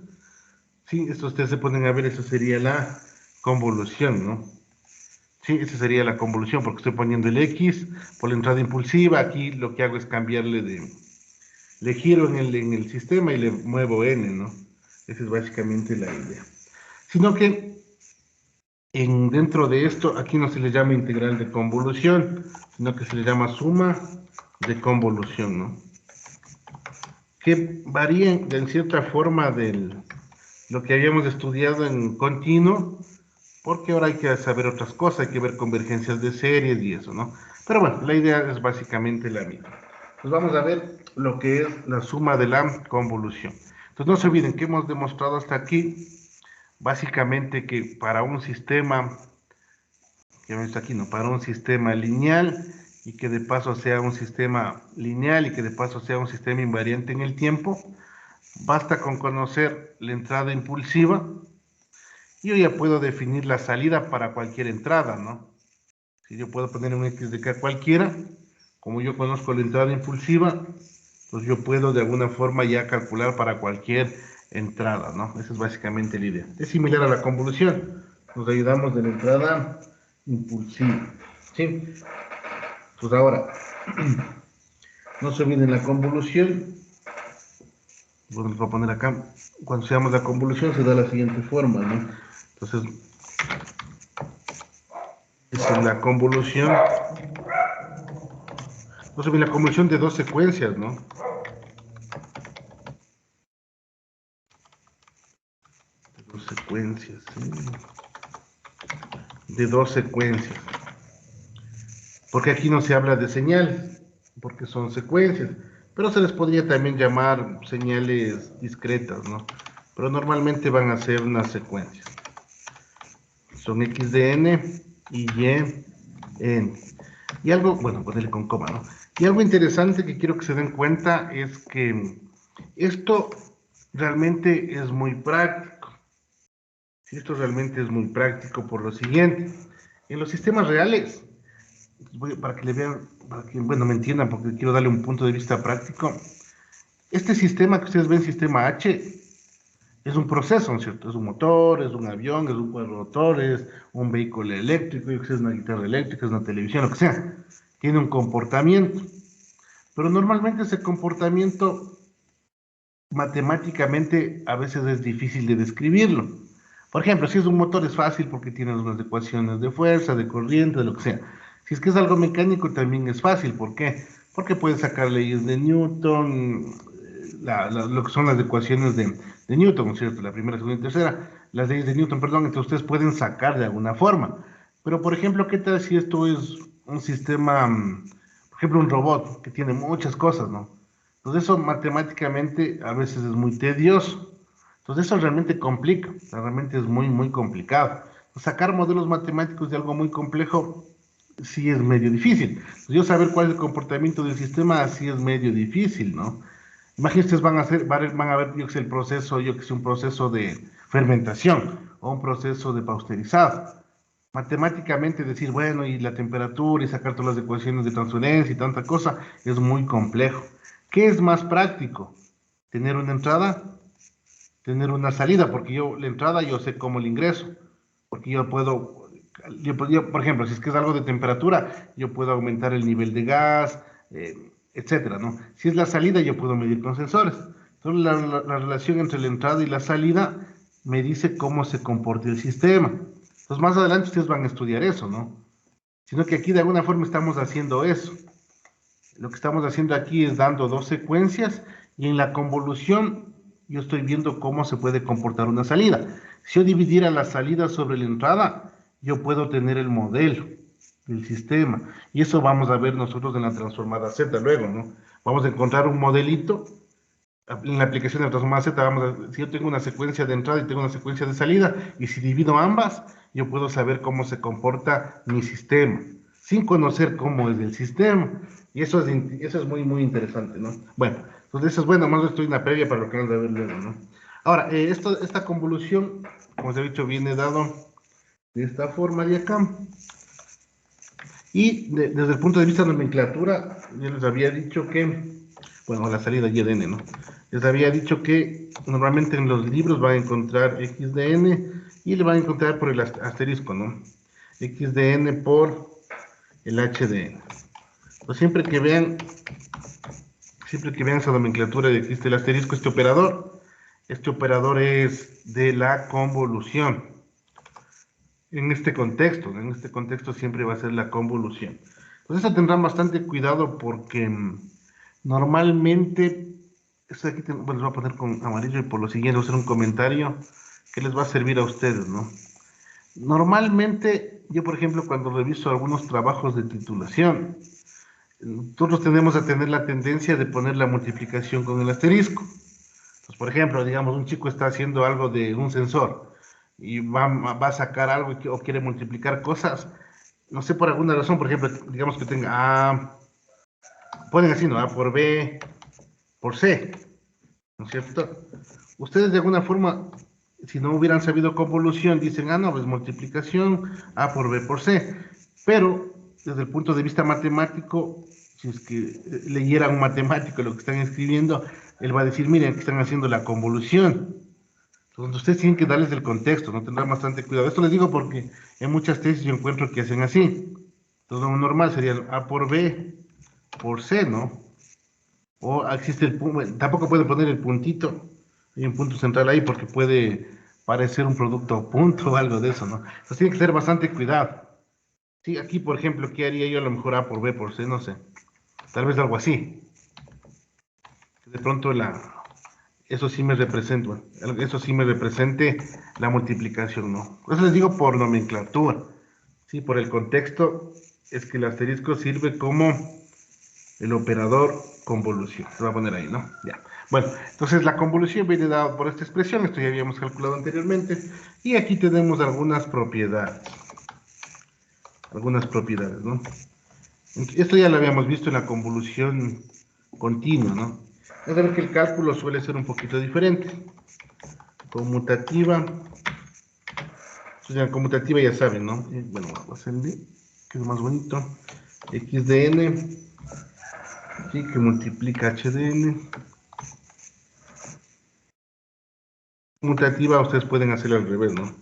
Sí, esto ustedes se ponen a ver, eso sería la convolución, ¿no? Sí, esa sería la convolución, porque estoy poniendo el X por la entrada impulsiva. Aquí lo que hago es cambiarle le giro en el sistema y le muevo N, ¿no? Esa es básicamente la idea. Sino que dentro de esto, aquí no se le llama integral de convolución, sino que se le llama suma de convolución, ¿no? Que varía en cierta forma de lo que habíamos estudiado en continuo, porque ahora hay que saber otras cosas, hay que ver convergencias de series y eso, ¿no? Pero bueno, la idea es básicamente la misma. Pues vamos a ver lo que es la suma de la convolución. Entonces no se olviden que hemos demostrado hasta aquí, básicamente que para un sistema, que hemos visto aquí, ¿no? Para un sistema lineal y que de paso sea un sistema lineal y que de paso sea un sistema invariante en el tiempo, basta con conocer la entrada impulsiva y yo ya puedo definir la salida para cualquier entrada, ¿no? Si yo puedo poner un x de k cualquiera, como yo conozco la entrada impulsiva, pues yo puedo de alguna forma ya calcular para cualquier entrada, ¿no? Esa es básicamente la idea. Es similar a la convolución. Nos ayudamos de la entrada impulsiva, ¿sí? Pues ahora, no se olviden la convolución. Bueno, les voy a poner acá. Cuando se llama la convolución se da la siguiente forma, ¿no? Entonces, es la convolución. No se olviden la convolución de dos secuencias, ¿no? De dos secuencias, ¿sí? De dos secuencias. porque aquí no se habla de señales, porque son secuencias, pero se les podría también llamar señales discretas, ¿no? Pero normalmente van a ser unas secuencias. Son X de N y Y N. Y algo, bueno, ponerle con coma, ¿no? Y algo interesante que quiero que se den cuenta es que esto realmente es muy práctico. Esto realmente es muy práctico por lo siguiente. En los sistemas reales, para que le vean, para que, bueno, me entiendan, porque quiero darle un punto de vista práctico. Este sistema que ustedes ven, sistema H, es un proceso, ¿no es cierto? Es un motor, es un avión, es un cuadro de rotores, un vehículo eléctrico, yo que sé, es una guitarra eléctrica, es una televisión, lo que sea. Tiene un comportamiento. Pero normalmente ese comportamiento matemáticamente a veces es difícil de describirlo. Por ejemplo, si es un motor es fácil porque tienes unas ecuaciones de fuerza, de corriente, de lo que sea. Si es que es algo mecánico también es fácil. ¿Por qué? Porque puedes sacar leyes de Newton, lo que son las ecuaciones de Newton, ¿no es cierto? La primera, segunda y tercera, las leyes de Newton, perdón, entonces ustedes pueden sacar de alguna forma. Pero, por ejemplo, ¿qué tal si esto es un sistema, por ejemplo, un robot que tiene muchas cosas, ¿no? Entonces eso matemáticamente a veces es muy tedioso. Entonces eso realmente complica, o sea, realmente es muy, muy complicado. Sacar modelos matemáticos de algo muy complejo sí es medio difícil. Yo saber cuál es el comportamiento del sistema sí es medio difícil, ¿no? Imagínense, van a ver, yo que sé, el proceso, yo que sé, un proceso de fermentación o un proceso de pasteurizado. Matemáticamente decir, bueno, y la temperatura y sacar todas las ecuaciones de transferencia y tanta cosa es muy complejo. ¿Qué es más práctico? ¿Tener una entrada? ¿Tener una salida? Porque yo, la entrada, yo sé cómo el ingreso. Porque por ejemplo, si es que es algo de temperatura, yo puedo aumentar el nivel de gas, etcétera, ¿no? Si es la salida, yo puedo medir con sensores. Entonces, la relación entre la entrada y la salida me dice cómo se comporta el sistema. Entonces, más adelante ustedes van a estudiar eso, ¿no? Sino que aquí de alguna forma estamos haciendo eso. Lo que estamos haciendo aquí es dando dos secuencias y en la convolución yo estoy viendo cómo se puede comportar una salida. Si yo dividiera la salida sobre la entrada, yo puedo tener el modelo del sistema. Y eso vamos a ver nosotros en la transformada Z luego, ¿no? Vamos a encontrar un modelito en la aplicación de la transformada Z. Si yo tengo una secuencia de entrada y tengo una secuencia de salida, y si divido ambas, yo puedo saber cómo se comporta mi sistema, sin conocer cómo es el sistema. Y eso es muy, muy interesante, ¿no? Bueno, entonces eso es bueno, más estoy en la previa para lo que vamos a ver luego, ¿no? Ahora, esta convolución, como se ha dicho, viene dado de esta forma de acá. Y desde el punto de vista de nomenclatura, yo les había dicho que, bueno, la salida y de n, ¿no? Les había dicho que normalmente en los libros van a encontrar x de n y le van a encontrar por el asterisco, ¿no? X de n por el h de n. Pues siempre que vean esa nomenclatura de que existe el asterisco, este operador es de la convolución. En este contexto siempre va a ser la convolución. Entonces eso tendrán bastante cuidado porque normalmente, esto de aquí bueno, les voy a poner con amarillo y por lo siguiente voy a hacer un comentario que les va a servir a ustedes, ¿no? Normalmente, yo por ejemplo cuando reviso algunos trabajos de titulación, nosotros tendemos a tener la tendencia de poner la multiplicación con el asterisco. Pues, por ejemplo, digamos, un chico está haciendo algo de un sensor y va a sacar algo o quiere multiplicar cosas, no sé, por alguna razón, por ejemplo, digamos que tenga A, ponen así, ¿no? A por B por C, ¿no es cierto? Ustedes de alguna forma, si no hubieran sabido convolución, dicen, no, pues multiplicación A por B por C, pero desde el punto de vista matemático, si es que leyera un matemático lo que están escribiendo, él va a decir, miren, aquí están haciendo la convolución. Entonces ustedes tienen que darles el contexto, no tendrán bastante cuidado. Esto les digo porque en muchas tesis yo encuentro que hacen así. Entonces lo normal sería A por B por C, ¿no? O existe el punto, tampoco pueden poner el puntito, hay un punto central ahí porque puede parecer un producto punto o algo de eso, ¿no? Entonces tienen que tener bastante cuidado. Sí, aquí por ejemplo, ¿qué haría yo? A lo mejor A por B por C, no sé. Tal vez algo así. De pronto eso sí me representa, bueno, eso sí me represente la multiplicación, ¿no? Por eso les digo por nomenclatura, ¿sí? Por el contexto, es que el asterisco sirve como el operador convolución. Se va a poner ahí, ¿no? Ya. Bueno, entonces la convolución viene dada por esta expresión, esto ya habíamos calculado anteriormente, y aquí tenemos algunas propiedades. ¿No? Esto ya lo habíamos visto en la convolución continua, ¿no? Es ver que el cálculo suele ser un poquito diferente. Conmutativa. Entonces, la conmutativa ya saben, ¿no? Bueno, vamos a hacerle, que es más bonito. X de n, ¿sí? Que multiplica h de n. Conmutativa, ustedes pueden hacerlo al revés, ¿no?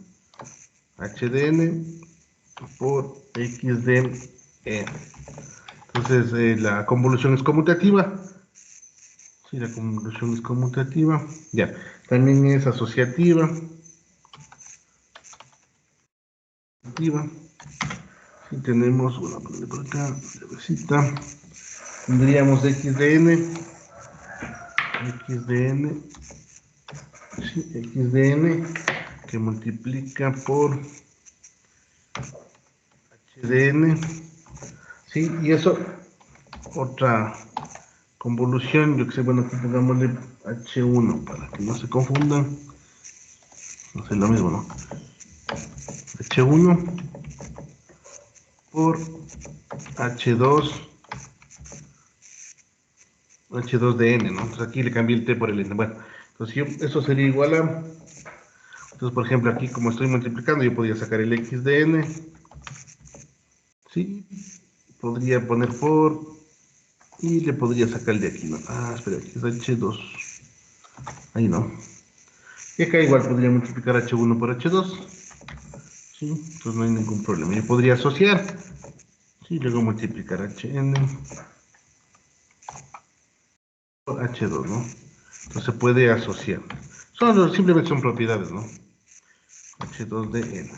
H de n por x de n. Entonces, la convolución es conmutativa. Sí, la convolución es conmutativa. Ya. También es asociativa. Si tenemos, bueno, ponerle por acá, llavecita. Tendríamos x de n, sí, x de n, que multiplica por h de n, sí, y eso, otra convolución, yo que sé, bueno, aquí pongámosle h1 para que no se confundan, no sé, lo mismo, ¿no? h1 por h2 de n, ¿no? Entonces aquí le cambié el t por el n. Bueno, entonces eso sería igual a... Entonces, por ejemplo, aquí como estoy multiplicando, yo podría sacar el x de n. ¿Sí? Podría poner por... Y le podría sacar el de aquí, ¿no? Ah, espera, aquí es h2. Ahí no. Y acá igual podría multiplicar h1 por h2. ¿Sí? Entonces no hay ningún problema. Yo podría asociar. Sí, luego multiplicar hn por h2, ¿no? Entonces se puede asociar. Simplemente son propiedades, ¿no? h2 de n.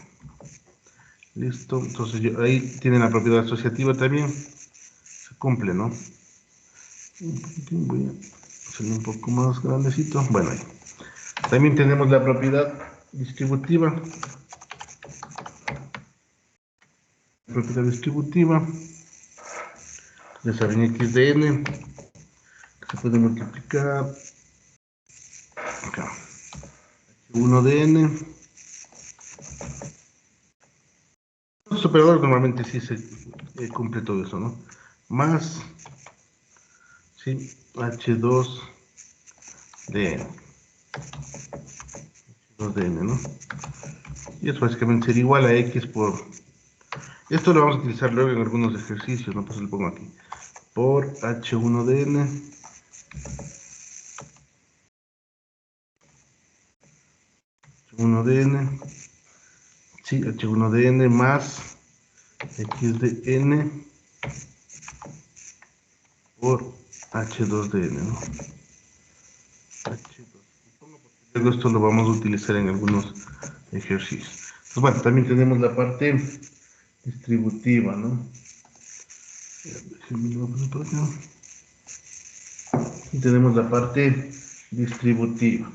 Listo. Entonces ahí tienen la propiedad asociativa también. Se cumple, ¿no? Voy a hacerlo un poco más grandecito. Bueno, ahí. También tenemos la propiedad distributiva. Ya saben, x de n, que se puede multiplicar acá. 1 de n. Los operadores normalmente sí se cumple todo eso, ¿no? Más, sí, h2 de n. h2 de n, ¿no? Y eso básicamente sería igual a x por... Esto lo vamos a utilizar luego en algunos ejercicios, ¿no? Pues lo pongo aquí. Por h1 de n. h1 de n. Sí, h1 de n más x de n por h2 de n, ¿no? H2. Luego esto lo vamos a utilizar en algunos ejercicios. Pues bueno, también tenemos la parte distributiva, ¿no? Y tenemos la parte distributiva.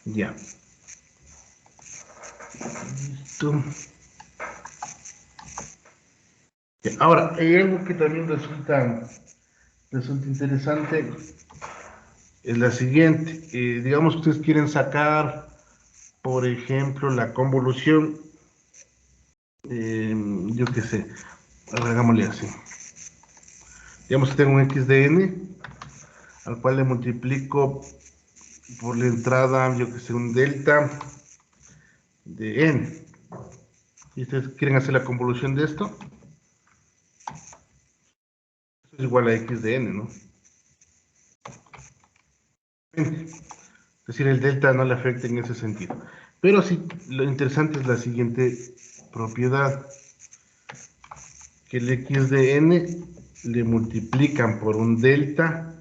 Ya. Listo. Ya. Ahora, hay algo que también resulta interesante. Es la siguiente. Digamos que ustedes quieren sacar, por ejemplo, la convolución. Yo qué sé. Hagámosle así. Digamos que tengo un x de n, al cual le multiplico por la entrada, yo que sé, un delta de n. ¿Y ustedes quieren hacer la convolución de esto? Esto es igual a x de n, ¿no? Es decir, el delta no le afecta en ese sentido. Pero sí, lo interesante es la siguiente propiedad. Que el x de n le multiplican por un delta,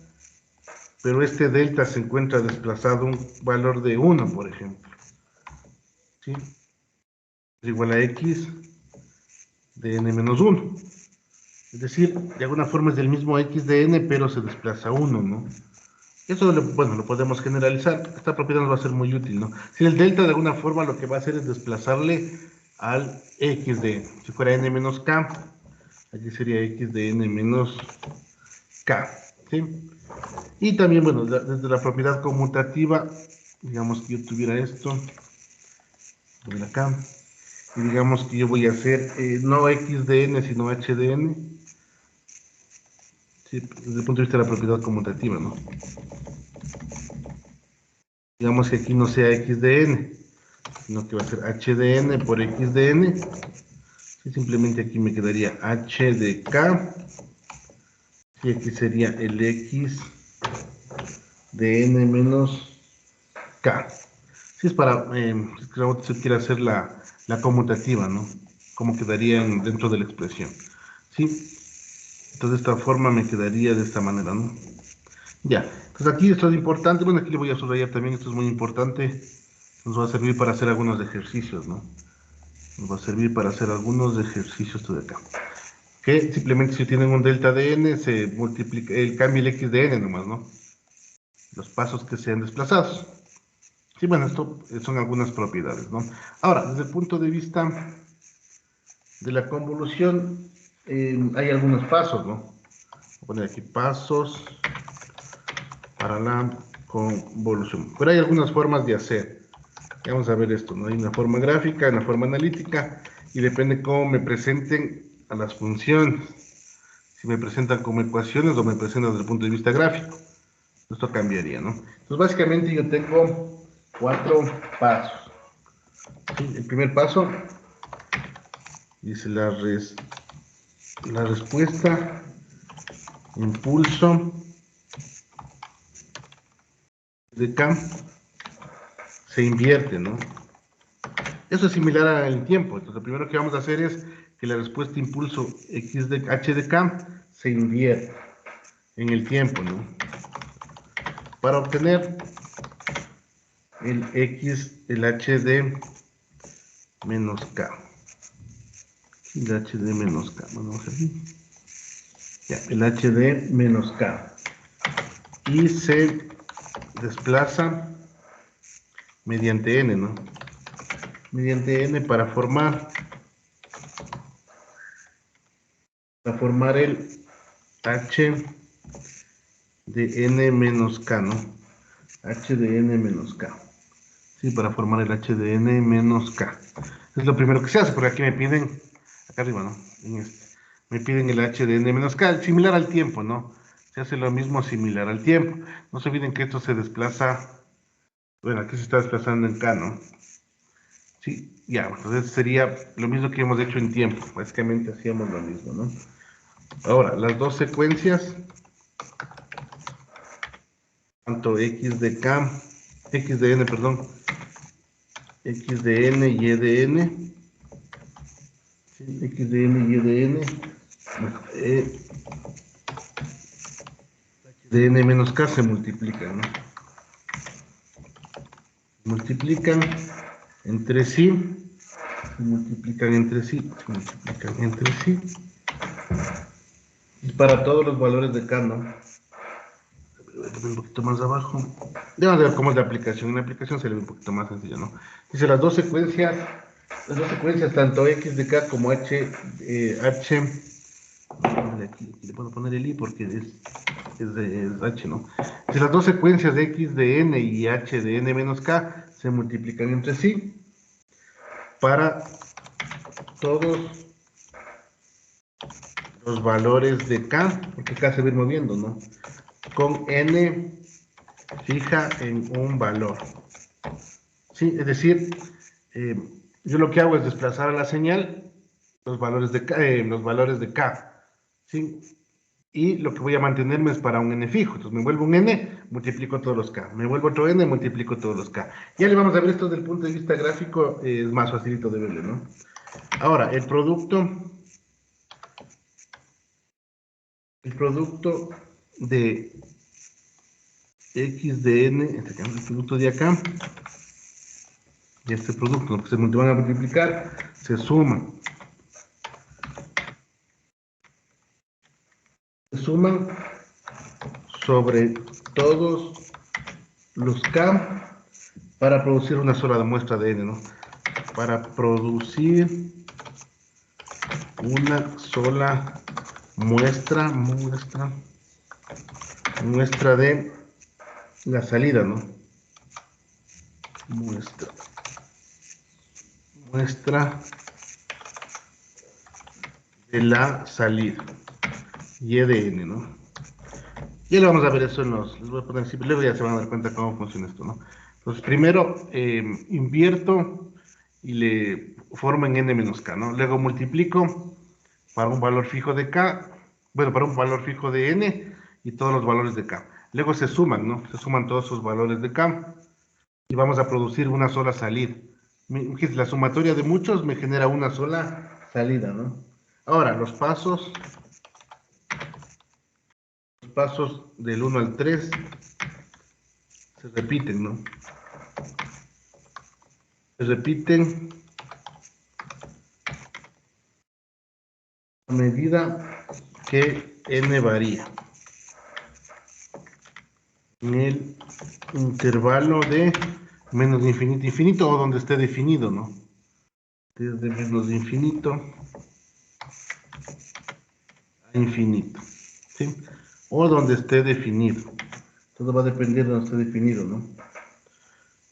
pero este delta se encuentra desplazado un valor de 1, por ejemplo. ¿Sí? Es igual a x de n menos 1. Es decir, de alguna forma es del mismo x de n, pero se desplaza 1, ¿no? Eso, bueno, lo podemos generalizar. Esta propiedad nos va a ser muy útil, ¿no? Si el delta de alguna forma lo que va a hacer es desplazarle al x de n. Si fuera n menos k, Aquí sería x de n menos k, ¿sí? Y también, bueno, desde la propiedad conmutativa, digamos que yo tuviera esto, tuviera acá, y digamos que yo voy a hacer no x de n, sino h de n, ¿sí? Desde el punto de vista de la propiedad conmutativa, ¿no? Digamos que aquí no sea x de n, sino que va a ser h de n por x de n, y simplemente aquí me quedaría h de k, y aquí sería el x de n menos k. Si es para, si se quiere hacer la conmutativa, ¿no? Cómo quedaría dentro de la expresión. ¿Sí? Entonces de esta forma me quedaría de esta manera, ¿no? Ya. Entonces aquí esto es importante. Bueno, aquí le voy a subrayar también, esto es muy importante. Nos va a servir para hacer algunos ejercicios, ¿no? Nos va a servir para hacer algunos ejercicios esto de acá. Que simplemente si tienen un delta de n, se multiplica, cambia el x de n nomás, ¿no? Los pasos que sean desplazados. Sí, bueno, esto son algunas propiedades, ¿no? Ahora, desde el punto de vista de la convolución, hay algunos pasos, ¿no? Voy a poner aquí pasos para la convolución. Pero hay algunas formas de hacer. Vamos a ver esto, ¿no? Hay una forma gráfica, una forma analítica, y depende cómo me presenten a las funciones. Si me presentan como ecuaciones o me presentan desde el punto de vista gráfico. Esto cambiaría, ¿no? Entonces, básicamente yo tengo 4 pasos. ¿Sí? El primer paso dice la respuesta, impulso de K se invierte, ¿no? Eso es similar al tiempo. Entonces, lo primero que vamos a hacer es que la respuesta impulso h de K se invierta en el tiempo, ¿no? Para obtener el h de menos K. El h de menos K. Vamos a ver aquí. Ya, el h de menos K. Y se desplaza mediante n, ¿no? Mediante n para formar el h de n menos k, ¿no? H de n menos k. Sí, para formar el h de n menos k. Es lo primero que se hace, porque aquí me piden, acá arriba, ¿no? En este, me piden el h de n menos k, similar al tiempo, ¿no? Se hace lo mismo similar al tiempo. No se olviden que esto se desplaza, bueno, aquí se está desplazando en k, ¿no? Sí, ya, entonces sería lo mismo que hemos hecho en tiempo. Básicamente hacíamos lo mismo, ¿no? Ahora, las dos secuencias, tanto x de k, x de n, perdón, x de n y e de n, x de n y e de n, de n menos k se multiplican, ¿no? Multiplican entre sí, se multiplican entre sí, se multiplican entre sí, y para todos los valores de k, ¿no? Un poquito más abajo. Deben ver cómo es la aplicación. En la aplicación se le ve un poquito más sencillo, ¿no? Dice las dos secuencias, tanto x de k como h, aquí le puedo poner el i porque es h, ¿no? Si las dos secuencias de x de n y h de n menos k se multiplican entre sí para todos los valores de k, porque k se va a ir moviendo, ¿no? Con n fija en un valor. ¿Sí? Es decir, yo lo que hago es desplazar a la señal los valores de k, ¿sí? Y lo que voy a mantenerme es para un n fijo. Entonces me vuelvo un n, multiplico todos los k. Me vuelvo otro n, multiplico todos los k. Ya le vamos a ver esto desde el punto de vista gráfico, es más facilito de verlo, ¿no? Ahora, el producto de x de n, el producto de acá, y este producto, lo que se van a multiplicar, se suman. Se suman sobre todos los k para producir una sola muestra de n, ¿no? Para producir una sola muestra de la salida, ¿no? Muestra de la salida, y de n, ¿no? Ya lo vamos a ver eso les voy a poner simple, luego ya se van a dar cuenta cómo funciona esto, ¿no? Entonces, primero invierto y le formo en n menos k, ¿no? Luego multiplico para un valor fijo de k, bueno, para un valor fijo de n y todos los valores de k. Luego se suman, ¿no? Se suman todos sus valores de k y vamos a producir una sola salida. La sumatoria de muchos me genera una sola salida, ¿no? Ahora, los pasos del 1 al 3 se repiten, ¿no? Se repiten a medida que n varía en el intervalo de menos de infinito a infinito, o donde esté definido, ¿no? Desde menos de infinito a infinito, ¿sí? O donde esté definido. Todo va a depender de donde esté definido, ¿no?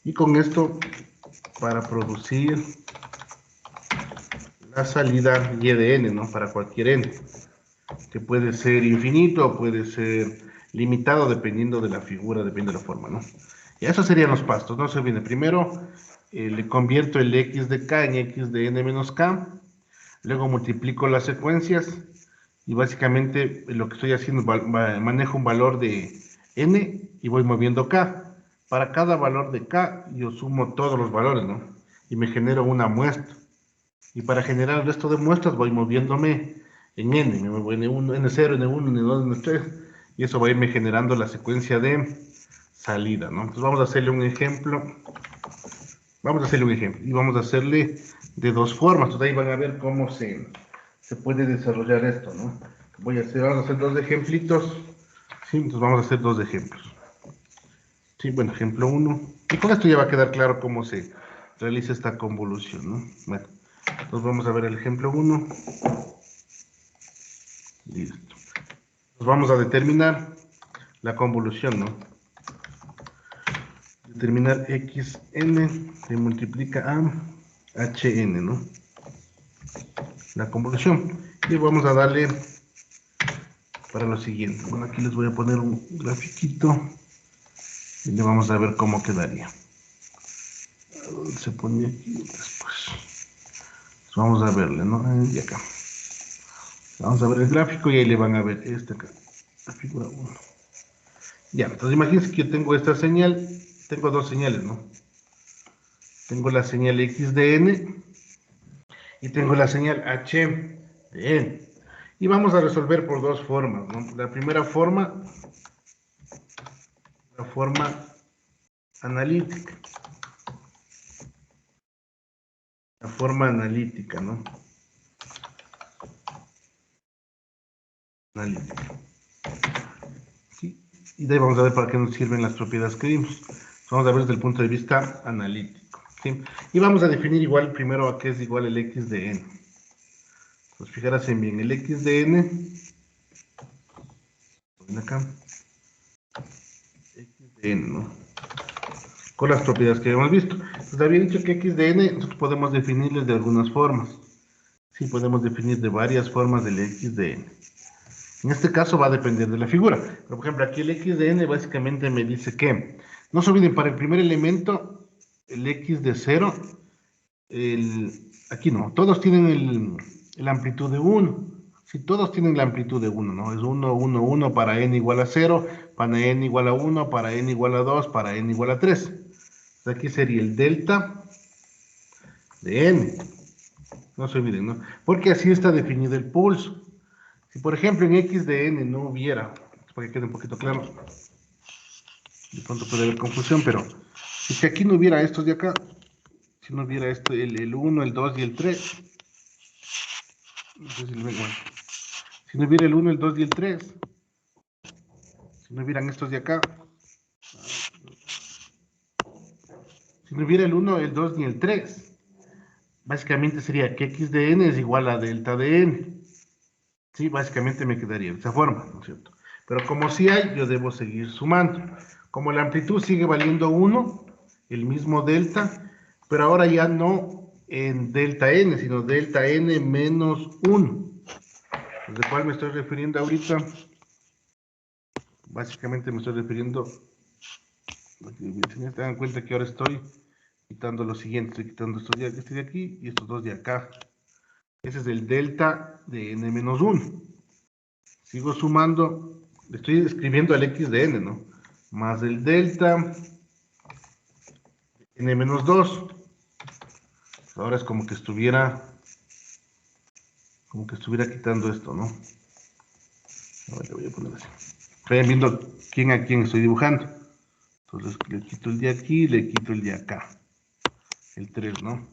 Y con esto, para producir la salida y de n, ¿no? Para cualquier n, que puede ser infinito o puede ser limitado dependiendo de la figura, dependiendo de la forma, ¿no? Y esos serían los pasos, no se olviden. Primero, le convierto el x de k en x de n menos k, luego multiplico las secuencias y básicamente lo que estoy haciendo es manejo un valor de n y voy moviendo k. Para cada valor de k yo sumo todos los valores, ¿no? Y me genero una muestra. Y para generar el resto de muestras voy moviéndome en n, me muevo n1, n0, n1, n2, n3, y eso va a irme generando la secuencia de salida, ¿no? Entonces vamos a hacerle un ejemplo, y vamos a hacerle de dos formas. Entonces ahí van a ver cómo se puede desarrollar esto, ¿no? Vamos a hacer dos ejemplitos, ¿sí? Entonces vamos a hacer dos ejemplos. Sí, bueno, ejemplo 1, y con esto ya va a quedar claro cómo se realiza esta convolución, ¿no? Bueno, entonces vamos a ver el ejemplo 1. Listo. Entonces vamos a determinar la convolución, ¿no? Determinar xn se multiplica a hn, ¿no? La convolución. Y vamos a darle para lo siguiente. Bueno, aquí les voy a poner un grafiquito y le vamos a ver cómo quedaría. Se pone aquí después. Entonces vamos a verle, ¿no? Y acá. Vamos a ver el gráfico y ahí le van a ver este acá, la figura 1. Ya, entonces imagínense que yo tengo esta señal, tengo dos señales, ¿no? Tengo la señal x de n y tengo la señal h de n. Y vamos a resolver por dos formas, ¿no? La primera forma, la forma analítica. La forma analítica, ¿no? Analítica. ¿Sí? Y de ahí vamos a ver para qué nos sirven las propiedades que vimos. Vamos a ver desde el punto de vista analítico, ¿sí? Y vamos a definir igual primero a qué es igual el x de n. Pues fijarse bien, el x de n, ven acá, x de n, ¿no? Con las propiedades que habíamos visto. Entonces había dicho que x de n nosotros podemos definirles de algunas formas. Sí, podemos definir de varias formas del x de n. En este caso va a depender de la figura. Por ejemplo, aquí el x de n básicamente me dice que, no se olviden, para el primer elemento, el x de 0, aquí no, todos tienen la amplitud de 1. Si todos tienen la amplitud de 1, ¿no? Es 1, 1, 1 para n igual a 0, para n igual a 1, para n igual a 2, para n igual a 3. Entonces aquí sería el delta de n. No se olviden, ¿no? Porque así está definido el pulso. Si por ejemplo en x de n no hubiera, para que quede un poquito claro, de pronto puede haber confusión, pero si aquí no hubiera estos de acá, si no hubiera esto, el 1, el 2 y el 3, no sé si lo ven, bueno, si no hubiera el 1, el 2 y el 3, si no hubieran estos de acá, si no hubiera el 1, el 2 ni el 3, básicamente sería que x de n es igual a delta de n. Sí, básicamente me quedaría de esa forma, ¿no es cierto? Pero como si hay, yo debo seguir sumando. Como la amplitud sigue valiendo 1, el mismo delta, pero ahora ya no en delta n, sino delta n menos 1. ¿De cuál me estoy refiriendo ahorita? Básicamente me estoy refiriendo, si me dan cuenta que ahora estoy quitando lo siguiente, estoy quitando estos de este de aquí y estos dos de acá. Ese es el delta de n menos 1. Sigo sumando, estoy escribiendo el x de n, ¿no? Más el delta n menos 2. Ahora es como que estuviera quitando esto, ¿no? A ver, le voy a poner así. Vayan viendo quién a quién estoy dibujando. Entonces le quito el de aquí, le quito el de acá. El 3, ¿no?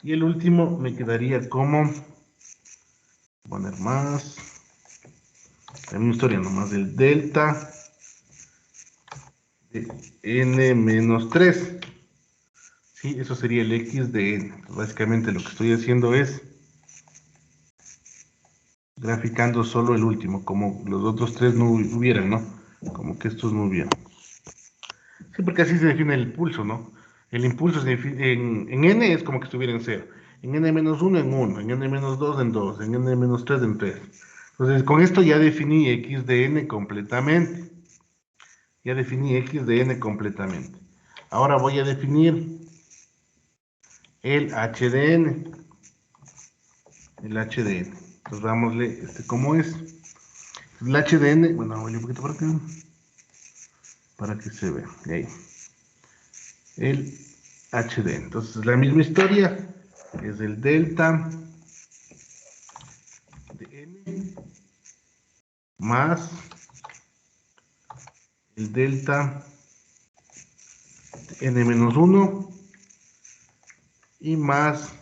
Y el último me quedaría como, poner más, la misma historia, nomás del delta de n menos 3. Sí, eso sería el x de n. Entonces, básicamente lo que estoy haciendo es graficando solo el último, como los otros tres no hubieran, ¿no? Como que estos no hubieran. Sí, porque así se define el impulso, ¿no? El impulso en n es como que estuviera en 0. En n-1 en 1, en n-2 en 2, en n-3 en 3. Entonces, con esto ya definí x de n completamente. Ya definí x de n completamente. Ahora voy a definir el h de n. El h de n. Entonces, dámosle cómo es. El h de n, bueno, voy un poquito para acá, para que se vea. Ahí. El h de n. Entonces, la misma historia. Es el delta de n más el delta de n menos 1 y más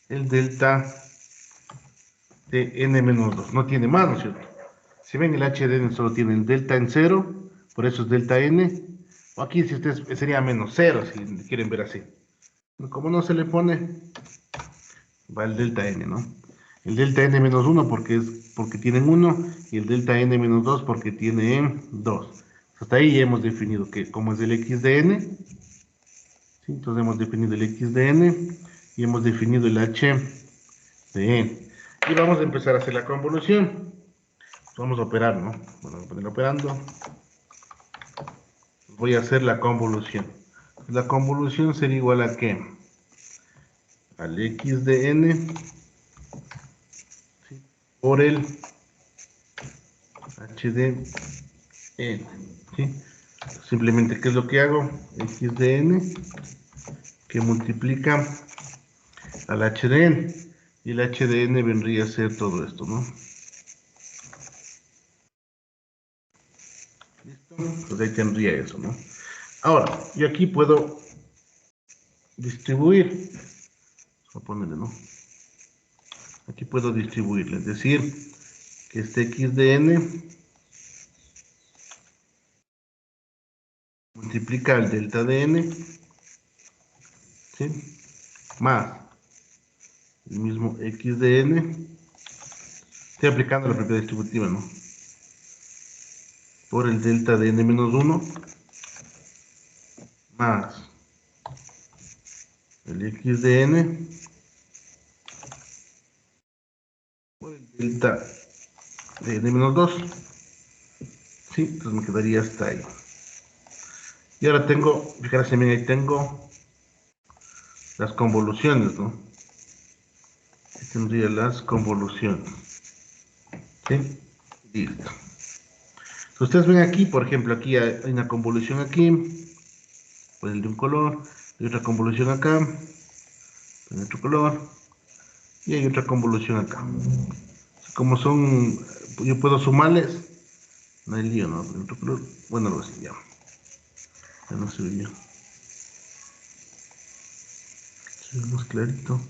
el delta de n menos 2. No tiene más, ¿no es cierto? Si ven, el h de n solo tiene el delta en 0, por eso es delta n. O aquí si ustedes sería menos 0, si quieren ver así. Como no se le pone, va el delta n, ¿no? El delta n menos 1 porque tienen 1 y el delta n menos 2 porque tiene 2. Hasta ahí ya hemos definido que como es el x de n, ¿sí? Entonces hemos definido el x de n y hemos definido el h de n. Y vamos a empezar a hacer la convolución. Vamos a operar, ¿no? Bueno, voy a poner operando. Voy a hacer la convolución. La convolución sería igual a ¿qué? Al x de n, ¿sí? Por el h de n, ¿sí? Simplemente, ¿qué es lo que hago? X de n que multiplica al h de n. Y el h de n vendría a ser todo esto, ¿no? ¿Listo? Pues ahí tendría eso, ¿no? Ahora, yo aquí puedo distribuir. Vamos a ponerle, ¿no? Aquí puedo distribuirle, es decir, que este x de n multiplica al delta de n, ¿sí? Más el mismo x de n, estoy aplicando la propiedad distributiva, ¿no? Por el delta de n menos 1, más el x de n, por el delta de n menos 2, ¿sí? Entonces me quedaría hasta ahí. Y ahora tengo, fijaros también ahí tengo las convoluciones, ¿no? Aquí tendría las convoluciones, ¿sí? Listo. Ustedes ven aquí, por ejemplo, aquí hay una convolución aquí, pues de un color, hay otra convolución acá, de otro color, y hay otra convolución acá. Como son, yo puedo sumarles, no hay lío, ¿no? De otro color, bueno, lo sé, ya no se ve bien. Se ve más clarito.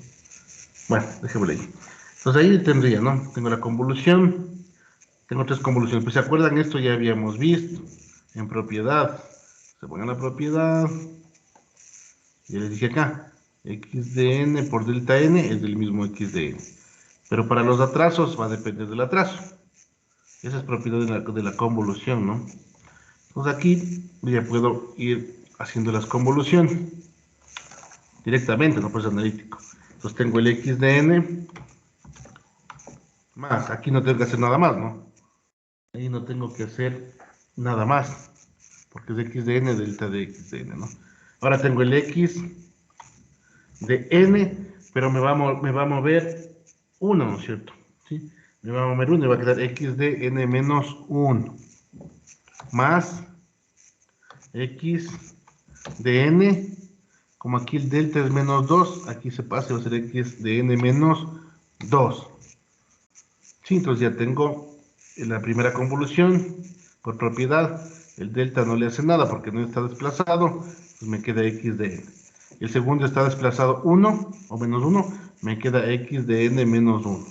Bueno, dejémoslo ahí. Entonces ahí tendría, ¿no? Tengo la convolución, tengo tres convoluciones. Pues se acuerdan, esto ya habíamos visto en propiedad. Se pone la propiedad, ya les dije acá. X de n por delta n es del mismo X de n. Pero para los atrasos va a depender del atraso. Esa es propiedad de la convolución, ¿no? Entonces aquí ya puedo ir haciendo las convoluciones directamente, no pues analítico. Entonces tengo el X de n más, aquí no tengo que hacer nada más, ¿no? Ahí no tengo que hacer nada más, porque es X de n delta de X de n, ¿no? Ahora tengo el X de n, pero me va a mover 1, ¿no es cierto? ¿Sí? Me va a mover 1 y va a quedar X de n menos 1 más X de n, como aquí el delta es menos 2, aquí se pasa y va a ser X de n menos 2. Sí, entonces ya tengo la primera convolución por propiedad. El delta no le hace nada porque no está desplazado, pues me queda X de n. El segundo está desplazado 1 o menos 1, me queda X de n menos 1.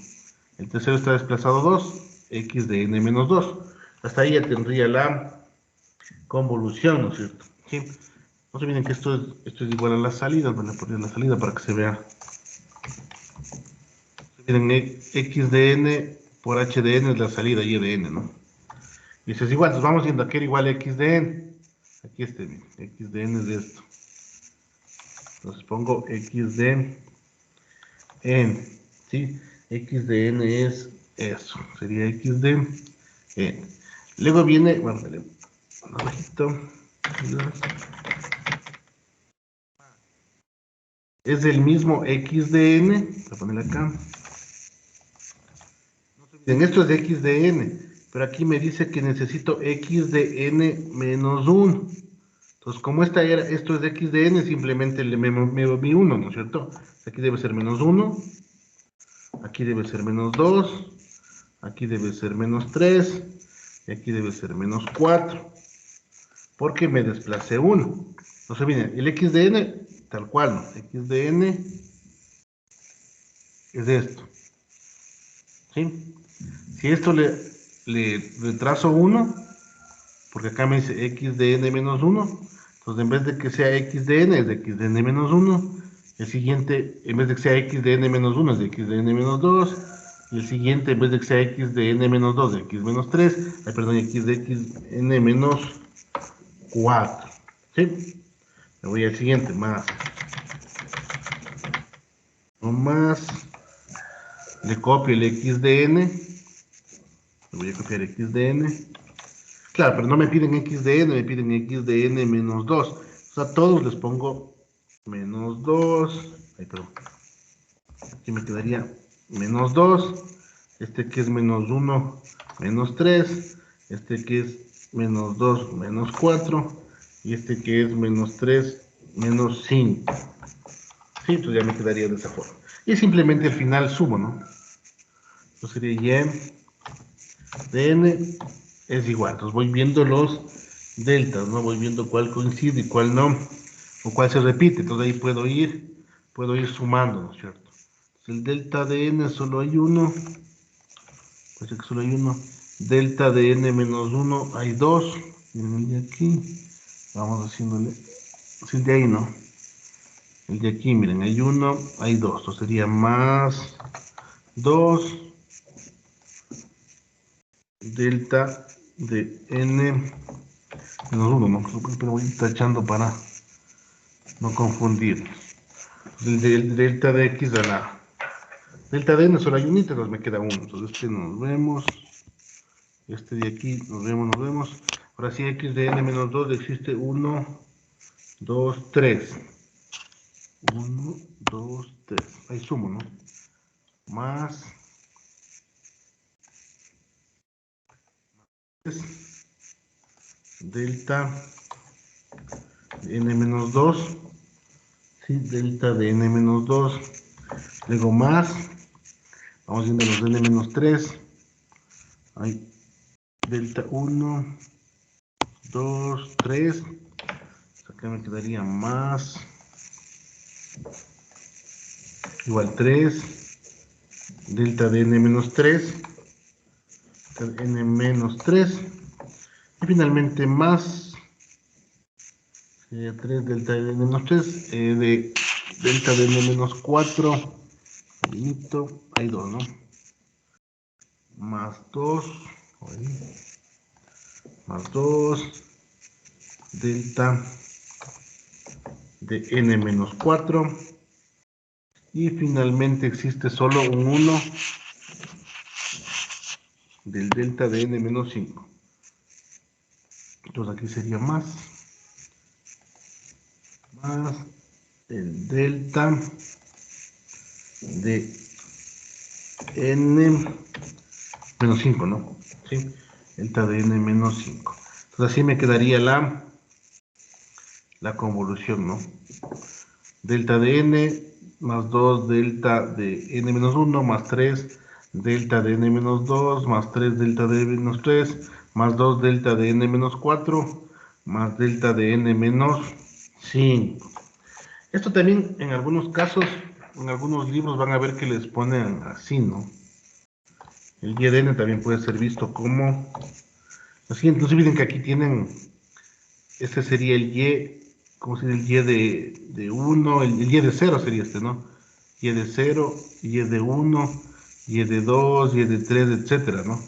El tercero está desplazado 2, X de n menos 2. Hasta ahí ya tendría la convolución, ¿no es cierto? ¿Sí? No se olviden que esto es igual a la salida, van a poner la salida para que se vea. Miren, X de n por H de n es la salida Y de n, ¿no? Y eso es igual, entonces vamos viendo aquí era igual a X de n. Aquí miren, X de n es esto. Entonces pongo X de n, ¿sí? X de n es eso, sería X de n. Luego viene, bueno, dale un abajito. Es el mismo X de n, voy a poner acá. En esto es de X de n, pero aquí me dice que necesito X de n menos 1. Entonces, como esto es de X de n, simplemente le mi 1, ¿no es cierto? Aquí debe ser menos 1, aquí debe ser menos 2, aquí debe ser menos 3, y aquí debe ser menos 4, porque me desplacé 1. Entonces, miren, el X de n, tal cual, ¿no? X de n es esto, ¿sí? Si esto le retraso 1, porque acá me dice X de n menos 1, entonces en vez de que sea X de n, es de X de n menos 1, el siguiente, en vez de que sea X de n menos 1, es de X de n menos 2, y el siguiente, en vez de que sea X de n menos 2, de X menos 3, perdón, X de n menos 4, ¿sí? Me voy al siguiente, más, no más, le copio el X de n, le voy a copiar X de n, claro, pero no me piden X de n, me piden X de n menos 2. O sea, a todos les pongo menos 2. Ay, perdón. Aquí me quedaría menos 2. Este que es menos 1, menos 3. Este que es menos 2, menos 4. Y este que es menos 3, menos 5. Sí, entonces ya me quedaría de esa forma. Y simplemente al final sumo, ¿no? Entonces sería y de n es igual. Entonces voy viendo los deltas, ¿no? Voy viendo cuál coincide y cuál no, o cuál se repite. Entonces ahí puedo ir sumando, ¿no es cierto? Entonces, el delta de n solo hay uno, parece que solo hay uno. Delta de n menos 1 hay 2. Miren el de aquí, vamos haciéndole, es el de ahí, ¿no? El de aquí, miren, hay 1, hay 2. Entonces sería más 2 delta de n menos 1, ¿no? Pero voy tachando para no confundir. El delta de x a la delta de n solo hay un entonces me queda 1. Entonces este nos vemos. Este de aquí nos vemos. Ahora sí, x de n menos 2 existe 1, 2, 3. 1, 2, 3. Ahí sumo, ¿no? Más delta de n menos 2. Sí, delta de n menos 2. Luego más. Vamos viendo los de n menos 3. Hay delta 1, 2, 3. Acá me quedaría más. Igual 3. Delta de n menos 3. N menos 3. Y finalmente más. Sería 3 delta de n menos 3 de delta de n menos 4, limito, hay 2, ¿no? Más 2, más 2, delta de n menos 4, y finalmente existe solo un 1 del delta de n menos 5. Entonces aquí sería más el delta de n menos 5, ¿no? ¿Sí? Delta de n menos 5. Entonces así me quedaría la convolución, ¿no? Delta de n más 2 delta de n menos 1 más 3 delta de n menos 2 más 3 delta de n menos 3 más 2 delta de n menos 4 más delta de n menos 5. Esto también en algunos casos, en algunos libros van a ver que les ponen así, ¿no? El y de n también puede ser visto como así. Entonces miren que aquí tienen, este sería el y, como si el y de 1, el y de 0 sería este, ¿no? Y de 0, y de 1, y de 2, y de 3, etcétera, ¿no?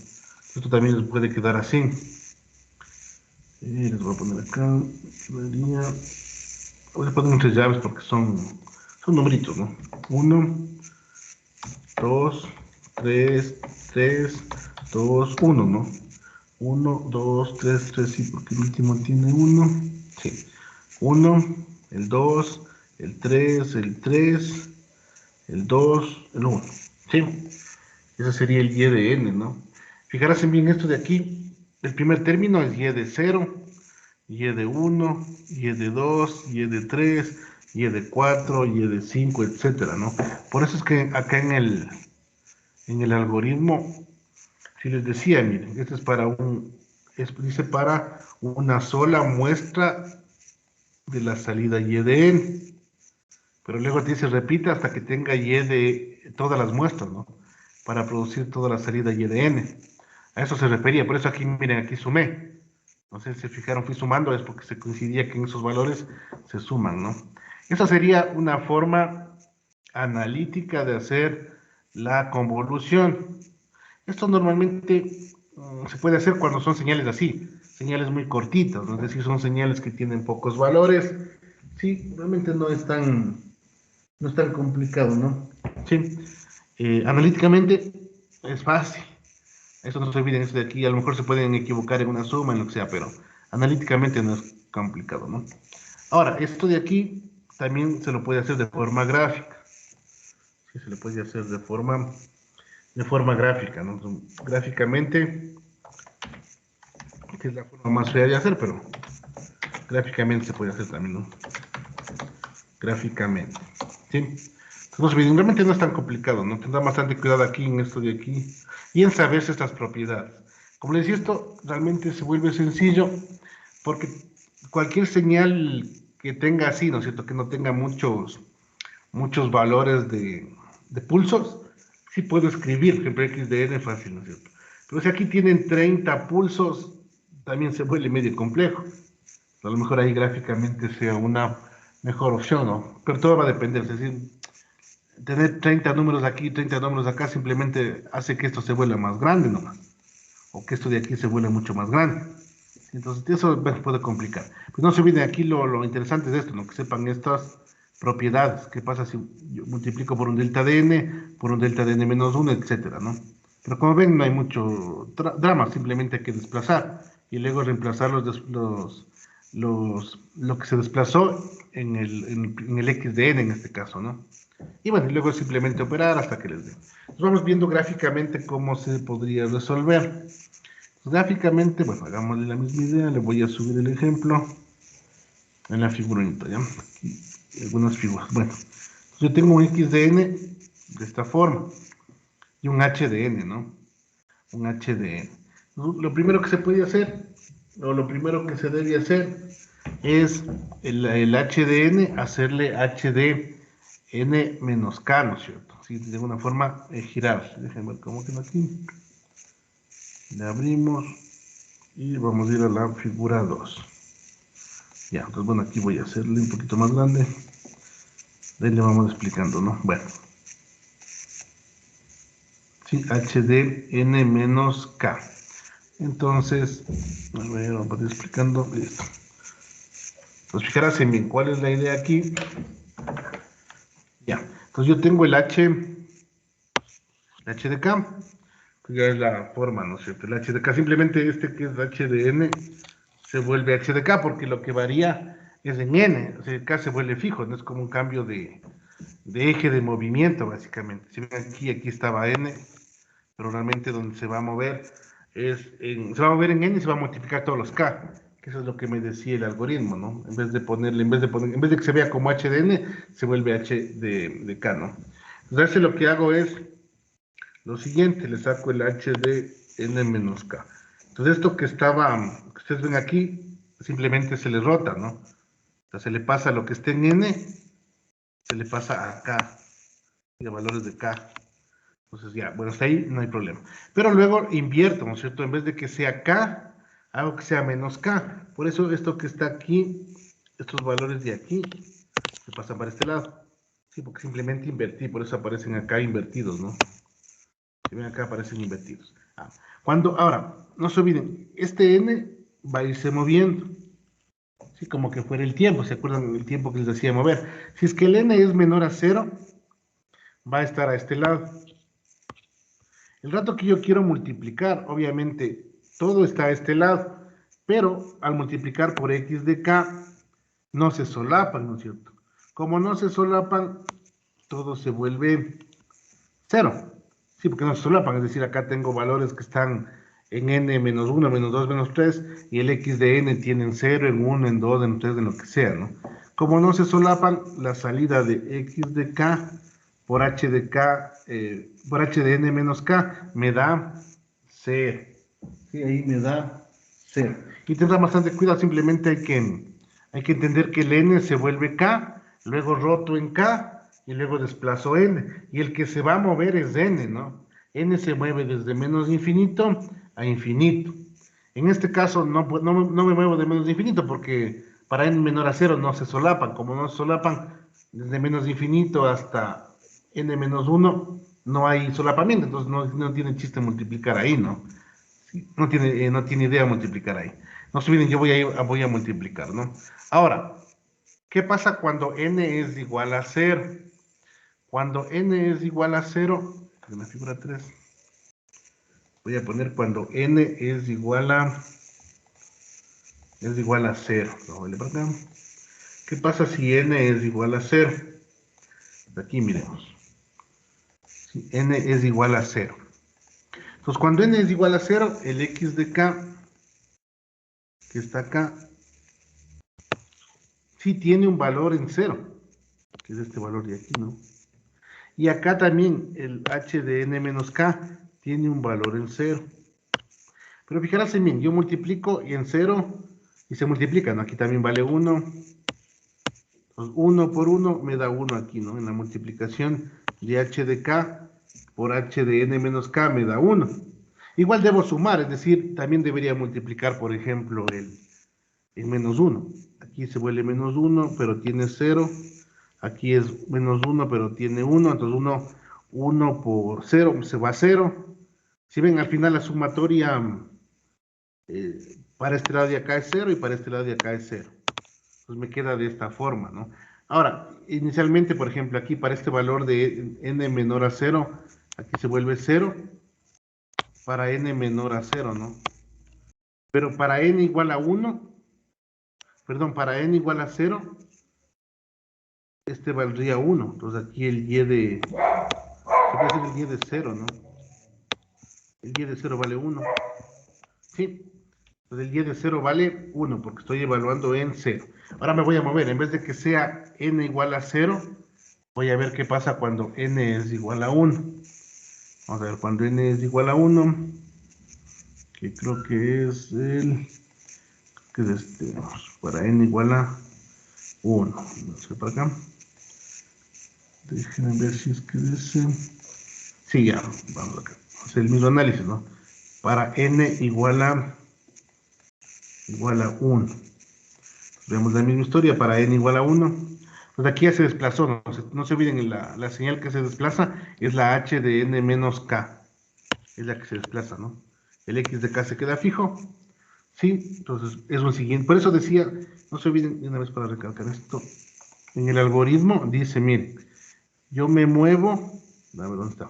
Esto también les puede quedar así. Y les voy a poner acá, voy a poner muchas llaves porque son numeritos, ¿no? 1, 2, 3, 3, 2, 1, ¿no? 1, 2, 3, 3, sí, porque el último tiene 1. Sí. 1, el 2, el 3, el 3, el 2, el 1. ¿Sí? Ese sería el y de n, ¿no? Fijarse bien esto de aquí. El primer término es y de 0, y de 1, y de 2, y de 3, y de 4, y de 5, etcétera, ¿no? Por eso es que acá en el algoritmo, si les decía, miren, este es dice para una sola muestra de la salida y de n, pero luego te dice repite hasta que tenga y de todas las muestras, ¿no? Para producir toda la salida y de n. A eso se refería, por eso aquí, miren, aquí sumé. No sé si se fijaron, fui sumando, es porque se coincidía que en esos valores se suman, ¿no? Esa sería una forma analítica de hacer la convolución. Esto normalmente se puede hacer cuando son señales así, señales muy cortitas, ¿no? Es decir, son señales que tienen pocos valores. Sí, realmente no es tan complicado, ¿no? Sí, analíticamente es fácil. Eso no se olviden, eso de aquí, a lo mejor se pueden equivocar en una suma, en lo que sea, pero analíticamente no es complicado, ¿no? Ahora, esto de aquí también se lo puede hacer de forma gráfica. Sí, se le puede hacer de forma gráfica, ¿no? Gráficamente, que es la forma más fea de hacer, pero gráficamente se puede hacer también, ¿no? Gráficamente, ¿sí? Entonces, evidentemente no es tan complicado, ¿no? Tendrá bastante cuidado aquí en esto de aquí y en saberse estas propiedades. Como les decía, esto realmente se vuelve sencillo porque cualquier señal que tenga así, ¿no es cierto? Que no tenga muchos valores de pulsos, sí puedo escribir, por ejemplo, x de n fácil, ¿no es cierto? Pero si aquí tienen 30 pulsos, también se vuelve medio complejo. A lo mejor ahí gráficamente sea una mejor opción, ¿no? Pero todo va a depender, es decir, tener 30 números aquí, 30 números acá, simplemente hace que esto se vuelva más grande nomás, o que esto de aquí se vuelva mucho más grande. Entonces, eso puede complicar. Pues no se olviden, aquí lo interesante es esto, ¿no? Que sepan estas propiedades. ¿Qué pasa si yo multiplico por un delta de n, por un delta de n menos 1, etcétera, ¿no? Pero como ven, no hay mucho drama, simplemente hay que desplazar y luego reemplazar lo que se desplazó en el x de n en este caso, ¿no? Y bueno, y luego simplemente operar hasta que les dé. Entonces vamos viendo gráficamente cómo se podría resolver. Gráficamente, bueno, hagámosle la misma idea, le voy a subir el ejemplo en la figurita, ¿ya? Aquí, algunas figuras. Bueno, yo tengo un x de n de esta forma y un h de n, ¿no? Un h de n. Lo primero que se puede hacer, o lo primero que se debe hacer, es el h de n, hacerle h de n menos k, ¿no es cierto? ¿Sí? De alguna forma girar. Déjenme ver cómo queda aquí. Le abrimos y vamos a ir a la figura 2. Ya, entonces bueno, aquí voy a hacerle un poquito más grande. De ahí le vamos explicando, ¿no? Bueno. Sí, h de n menos k. Entonces, a ver, vamos a ir explicando esto. Entonces, fijarse bien, ¿cuál es la idea aquí? Ya, entonces yo tengo el h de k, que ya es la forma, ¿no es cierto? El h de k, simplemente este que es h de n, se vuelve h de k, porque lo que varía es en n, o sea, el k se vuelve fijo, no es como un cambio de eje de movimiento, básicamente. Si ven aquí estaba n, pero realmente donde se va a mover se va a mover en n y se va a multiplicar todos los k, que eso es lo que me decía el algoritmo, ¿no? En vez de que se vea como h de n, se vuelve h de k, ¿no? Entonces lo que hago es lo siguiente, le saco el h de n menos k. Entonces esto que ustedes ven aquí, simplemente se le rota, ¿no? O sea, se le pasa lo que esté en n, se le pasa a k, y a valores de k. Entonces ya, bueno, hasta ahí no hay problema. Pero luego invierto, ¿no es cierto? En vez de que sea k, hago que sea menos k. Por eso esto que está aquí, estos valores de aquí, se pasan para este lado. Sí, porque simplemente invertí, por eso aparecen acá invertidos, ¿no? Si ven acá aparecen invertidos. Ahora, no se olviden, este n va a irse moviendo. Sí, como que fuera el tiempo, ¿se acuerdan el tiempo que les decía mover? Si es que el n es menor a 0, va a estar a este lado. El rato que yo quiero multiplicar, obviamente, todo está a este lado, pero al multiplicar por x de k, no se solapan, ¿no es cierto? Como no se solapan, todo se vuelve cero. Sí, porque no se solapan, es decir, acá tengo valores que están en n menos 1, menos 2, menos 3, y el x de n tienen 0, en 1, en 2, en 3, en lo que sea, ¿no? Como no se solapan, la salida de x de k por h de k, por h de n menos k, me da 0. Sí, ahí me da 0. Y tendrá bastante cuidado, simplemente hay que entender que el n se vuelve k, luego roto en k, y luego desplazo n, y el que se va a mover es n, ¿no? N se mueve desde menos infinito a infinito. En este caso no me muevo de menos de infinito porque para n menor a 0 no se solapan. Como no se solapan desde menos infinito hasta n menos 1, no hay solapamiento, entonces no tiene chiste multiplicar ahí, ¿no? Sí, no tiene idea multiplicar ahí. No se olviden, yo voy a multiplicar, ¿no? Ahora, ¿qué pasa cuando n es igual a 0? Cuando n es igual a 0, en la figura 3, voy a poner cuando n es igual a 0. Vamos para acá. ¿Qué pasa si n es igual a 0? Aquí miremos. Si n es igual a 0. Entonces, cuando n es igual a 0, el x de k, que está acá, sí tiene un valor en 0, que es este valor de aquí, ¿no? Y acá también el h de n menos k tiene un valor en 0. Pero fijarse bien, yo multiplico y en 0, y se multiplica, ¿no? Aquí también vale 1. Entonces, 1 por 1 me da 1 aquí, ¿no? En la multiplicación de h de k por h de n menos k me da 1. Igual debo sumar, es decir, también debería multiplicar, por ejemplo, el menos 1. Aquí se vuelve menos 1, pero tiene 0. Aquí es menos 1, pero tiene 1. Entonces 1 por 0 se va a 0. Si ven, al final la sumatoria para este lado de acá es 0 y para este lado de acá es 0. Pues me queda de esta forma, ¿no? Ahora, inicialmente, por ejemplo, aquí para este valor de n menor a 0, aquí se vuelve 0 para n menor a 0, ¿no? Pero para n igual a 1, perdón, para n igual a 0, este valdría 1. Entonces aquí el y de, se puede decir el y de 0, ¿no? El y de 0 vale 1. Sí, entonces el y de 0 vale 1 porque estoy evaluando en 0. Ahora me voy a mover, en vez de que sea n igual a 0, voy a ver qué pasa cuando n es igual a 1. Vamos a ver, cuando n es igual a 1, que creo que es para n igual a 1. Vamos a ver para acá. Déjenme ver si es que dice. Sí, ya, vamos acá. Es el mismo análisis, ¿no? Para n igual a 1. Vemos la misma historia para n igual a 1. Pues aquí ya se desplazó, no se olviden, la señal que se desplaza es la h de n menos k, es la que se desplaza, ¿no? El x de k se queda fijo, ¿sí? Entonces es un siguiente, por eso decía, no se olviden, de una vez para recalcar esto, en el algoritmo dice, miren, yo me muevo, a ver dónde está,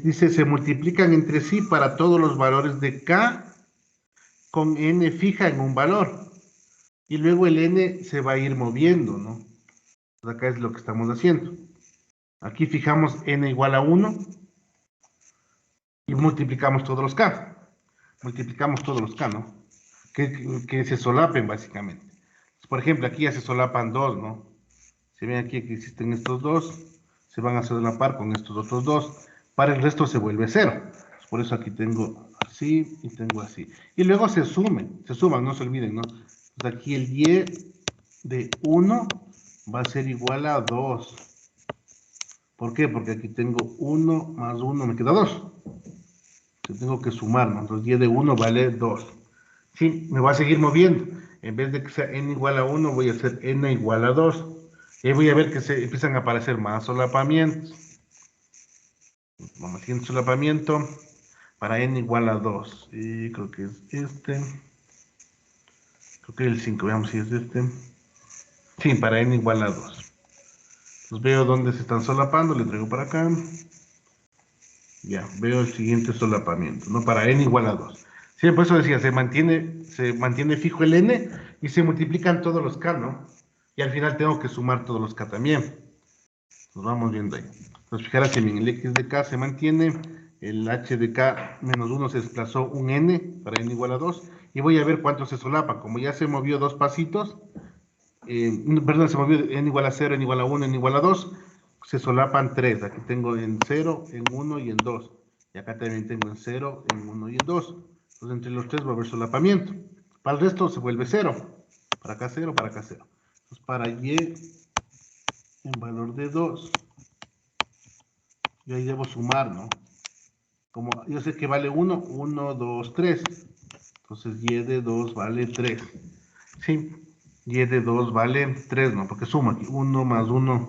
dice, se multiplican entre sí para todos los valores de k con n fija en un valor, y luego el n se va a ir moviendo, ¿no? Pues acá es lo que estamos haciendo. Aquí fijamos n igual a 1 y multiplicamos todos los k. Multiplicamos todos los k, ¿no? Que se solapen básicamente. Por ejemplo, aquí ya se solapan 2, ¿no? Si ven aquí que existen estos dos, se van a solapar con estos otros dos. Para el resto se vuelve 0. Por eso aquí tengo así y tengo así. Y luego se suman, no se olviden, ¿no? Entonces aquí el y de 1 va a ser igual a 2. ¿Por qué? Porque aquí tengo 1 más 1, me queda 2. Entonces tengo que sumar, ¿no? Entonces y de 1 vale 2. Sí, me va a seguir moviendo. En vez de que sea n igual a 1, voy a hacer n igual a 2. Y ahí voy a ver que se empiezan a aparecer más solapamientos. Vamos haciendo solapamiento para n igual a 2. Y creo que es este. Creo que es el 5. Veamos si es este. Sí, para n igual a 2. Entonces veo dónde se están solapando. Le traigo para acá. Ya, veo el siguiente solapamiento, ¿no? Para n igual a 2. Sí, por eso decía, se mantiene fijo el n y se multiplican todos los k, ¿no? Y al final tengo que sumar todos los k también. Nos vamos viendo ahí. Entonces, fijaros que el x de k se mantiene, el h de k menos 1 se desplazó un n para n igual a 2, y voy a ver cuánto se solapa. Como ya se movió dos pasitos, perdón, se movió n igual a 0, n igual a 1, n igual a 2, se solapan 3. Aquí tengo en 0, en 1 y en 2. Y acá también tengo en 0, en 1 y en 2. Entonces entre los tres va a haber solapamiento. Para el resto se vuelve 0. Para acá 0, para acá 0. Entonces para y en valor de 2, yo ahí debo sumar, ¿no? Como yo sé que vale 1, 1, 2, 3. Entonces y de 2 vale 3. ¿Sí? Y de 2 vale 3, ¿no? Porque suma aquí. 1 más 1.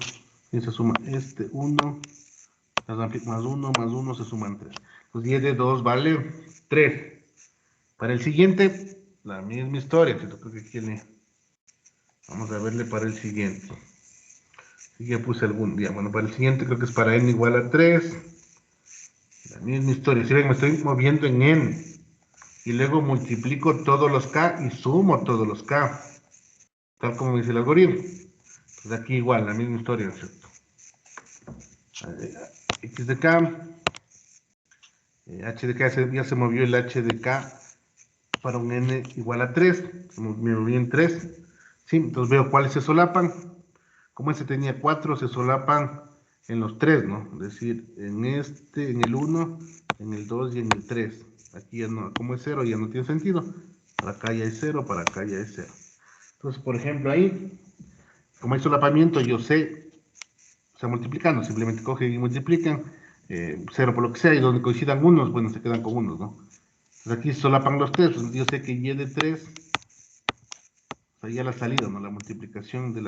Y se suma este 1. Más 1 más 1 se suman 3. Entonces y de 2 vale 3. Para el siguiente, la misma historia. Creo que aquí vamos a verle para el siguiente. Si ya puse algún día. Bueno, para el siguiente creo que es para n igual a 3. La misma historia. Si ven, me estoy moviendo en n. Y luego multiplico todos los k y sumo todos los k. Tal como dice el algoritmo. Pues aquí igual, la misma historia, ¿cierto? X de k. H de k ya se movió el h de k para un n igual a 3. Me moví en 3. Sí, entonces veo cuáles se solapan. Como este tenía 4, se solapan en los 3, ¿no? Es decir, en este, en el 1, en el 2 y en el 3. Aquí ya no, como es 0, ya no tiene sentido. Para acá ya es 0, para acá ya es 0. Entonces, por ejemplo, ahí, como hay solapamiento, yo sé, o sea, multiplicando, simplemente cogen y multiplican, 0 por lo que sea, y donde coincidan unos, bueno, se quedan con unos, ¿no? Entonces aquí solapan los 3, pues yo sé que y de 3, o sea, ya la salida, ¿no? La multiplicación de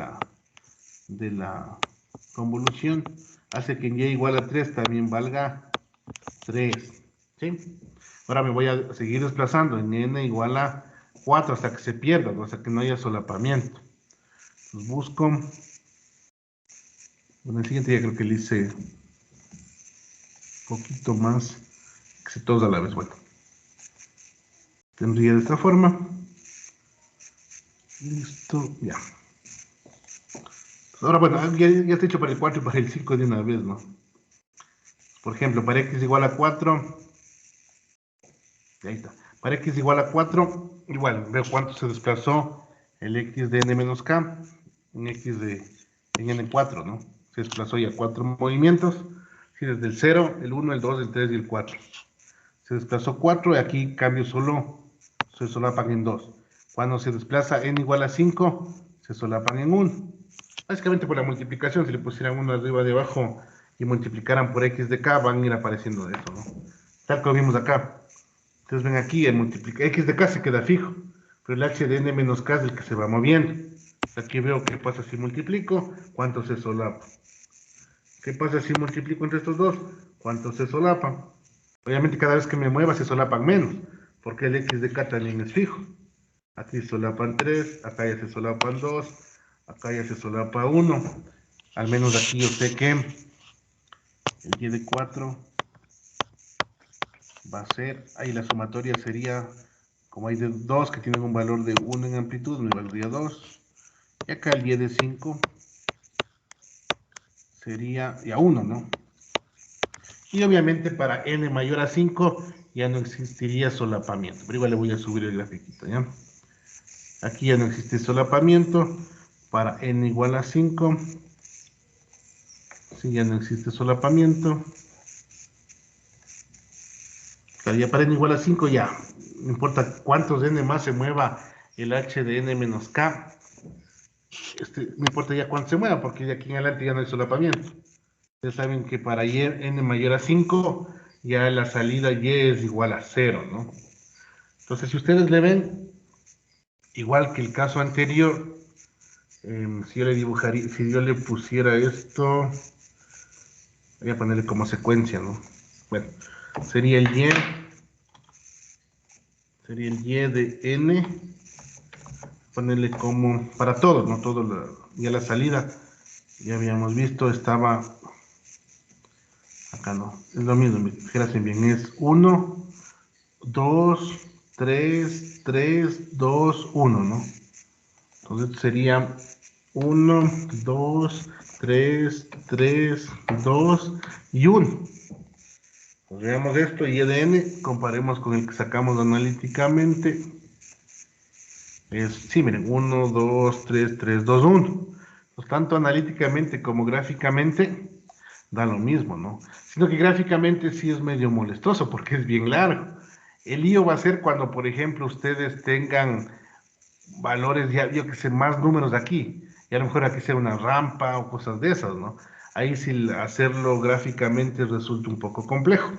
la convolución hace que en y igual a 3 también valga 3. ¿Sí? Ahora me voy a seguir desplazando en n igual a 4 hasta que se pierda, ¿no? Hasta que no haya solapamiento. Entonces busco. Bueno, el siguiente ya creo que le hice un poquito más, que se todos a la vez. Bueno, tendría de esta forma. Listo, ya. Ahora, bueno, ya está hecho para el 4 y para el 5 de una vez, ¿no? Por ejemplo, para x igual a 4, ahí está. Para x igual a 4, igual, veo cuánto se desplazó el x de n menos k en en n4, ¿no? Se desplazó ya 4 movimientos, sí, desde el 0, el 1, el 2, el 3 y el 4. Se desplazó 4 y aquí cambio solo, se solapan en 2. Cuando se desplaza n igual a 5, se solapan en 1. Básicamente por la multiplicación, si le pusieran uno arriba de abajo y multiplicaran por x de k, van a ir apareciendo de eso, ¿no? Tal como vimos acá. Entonces ven aquí, el x de k se queda fijo, pero el h de n menos k es el que se va moviendo. Aquí veo qué pasa si multiplico, cuánto se solapa. ¿Qué pasa si multiplico entre estos dos? ¿Cuánto se solapan? Obviamente cada vez que me mueva se solapan menos, porque el x de k también es fijo. Aquí solapan 3, acá ya se solapan 2, acá ya se solapa 1. Al menos aquí yo sé que el y de 4 va a ser, ahí la sumatoria sería, como hay de 2 que tienen un valor de 1 en amplitud, me valdría 2. Y acá el y de 5 sería ya 1, ¿no? Y obviamente para n mayor a 5 ya no existiría solapamiento. Pero igual le voy a subir el grafiquito, ¿ya? Aquí ya no existe solapamiento. Para n igual a 5, sí, ya no existe solapamiento. Claro, ya para n igual a 5 ya, no importa cuántos n más se mueva el h de n menos k, no importa ya cuánto se mueva, porque de aquí en adelante ya no hay solapamiento. Ustedes saben que para y n mayor a 5, ya la salida y es igual a 0, ¿no? Entonces, si ustedes le ven, igual que el caso anterior, si yo le dibujaría, si yo le pusiera esto, voy a ponerle como secuencia, ¿no? Bueno, sería el y de n, ponerle como para todos, ¿no? Ya la salida, ya habíamos visto, estaba acá, no, es lo mismo, fíjense bien, es 1, 2, 3, 3, 2, 1, ¿no? Entonces sería 1, 2, 3, 3, 2 y 1. Pues veamos esto, y de n, comparemos con el que sacamos analíticamente. Sí, miren, 1, 2, 3, 3, 2, 1. Pues tanto analíticamente como gráficamente da lo mismo, ¿no? Sino que gráficamente sí es medio molestoso porque es bien largo. El lío va a ser cuando, por ejemplo, ustedes tengan valores, ya, yo que sé, más números aquí. Y a lo mejor aquí sea una rampa o cosas de esas, ¿no? Ahí sí hacerlo gráficamente resulta un poco complejo.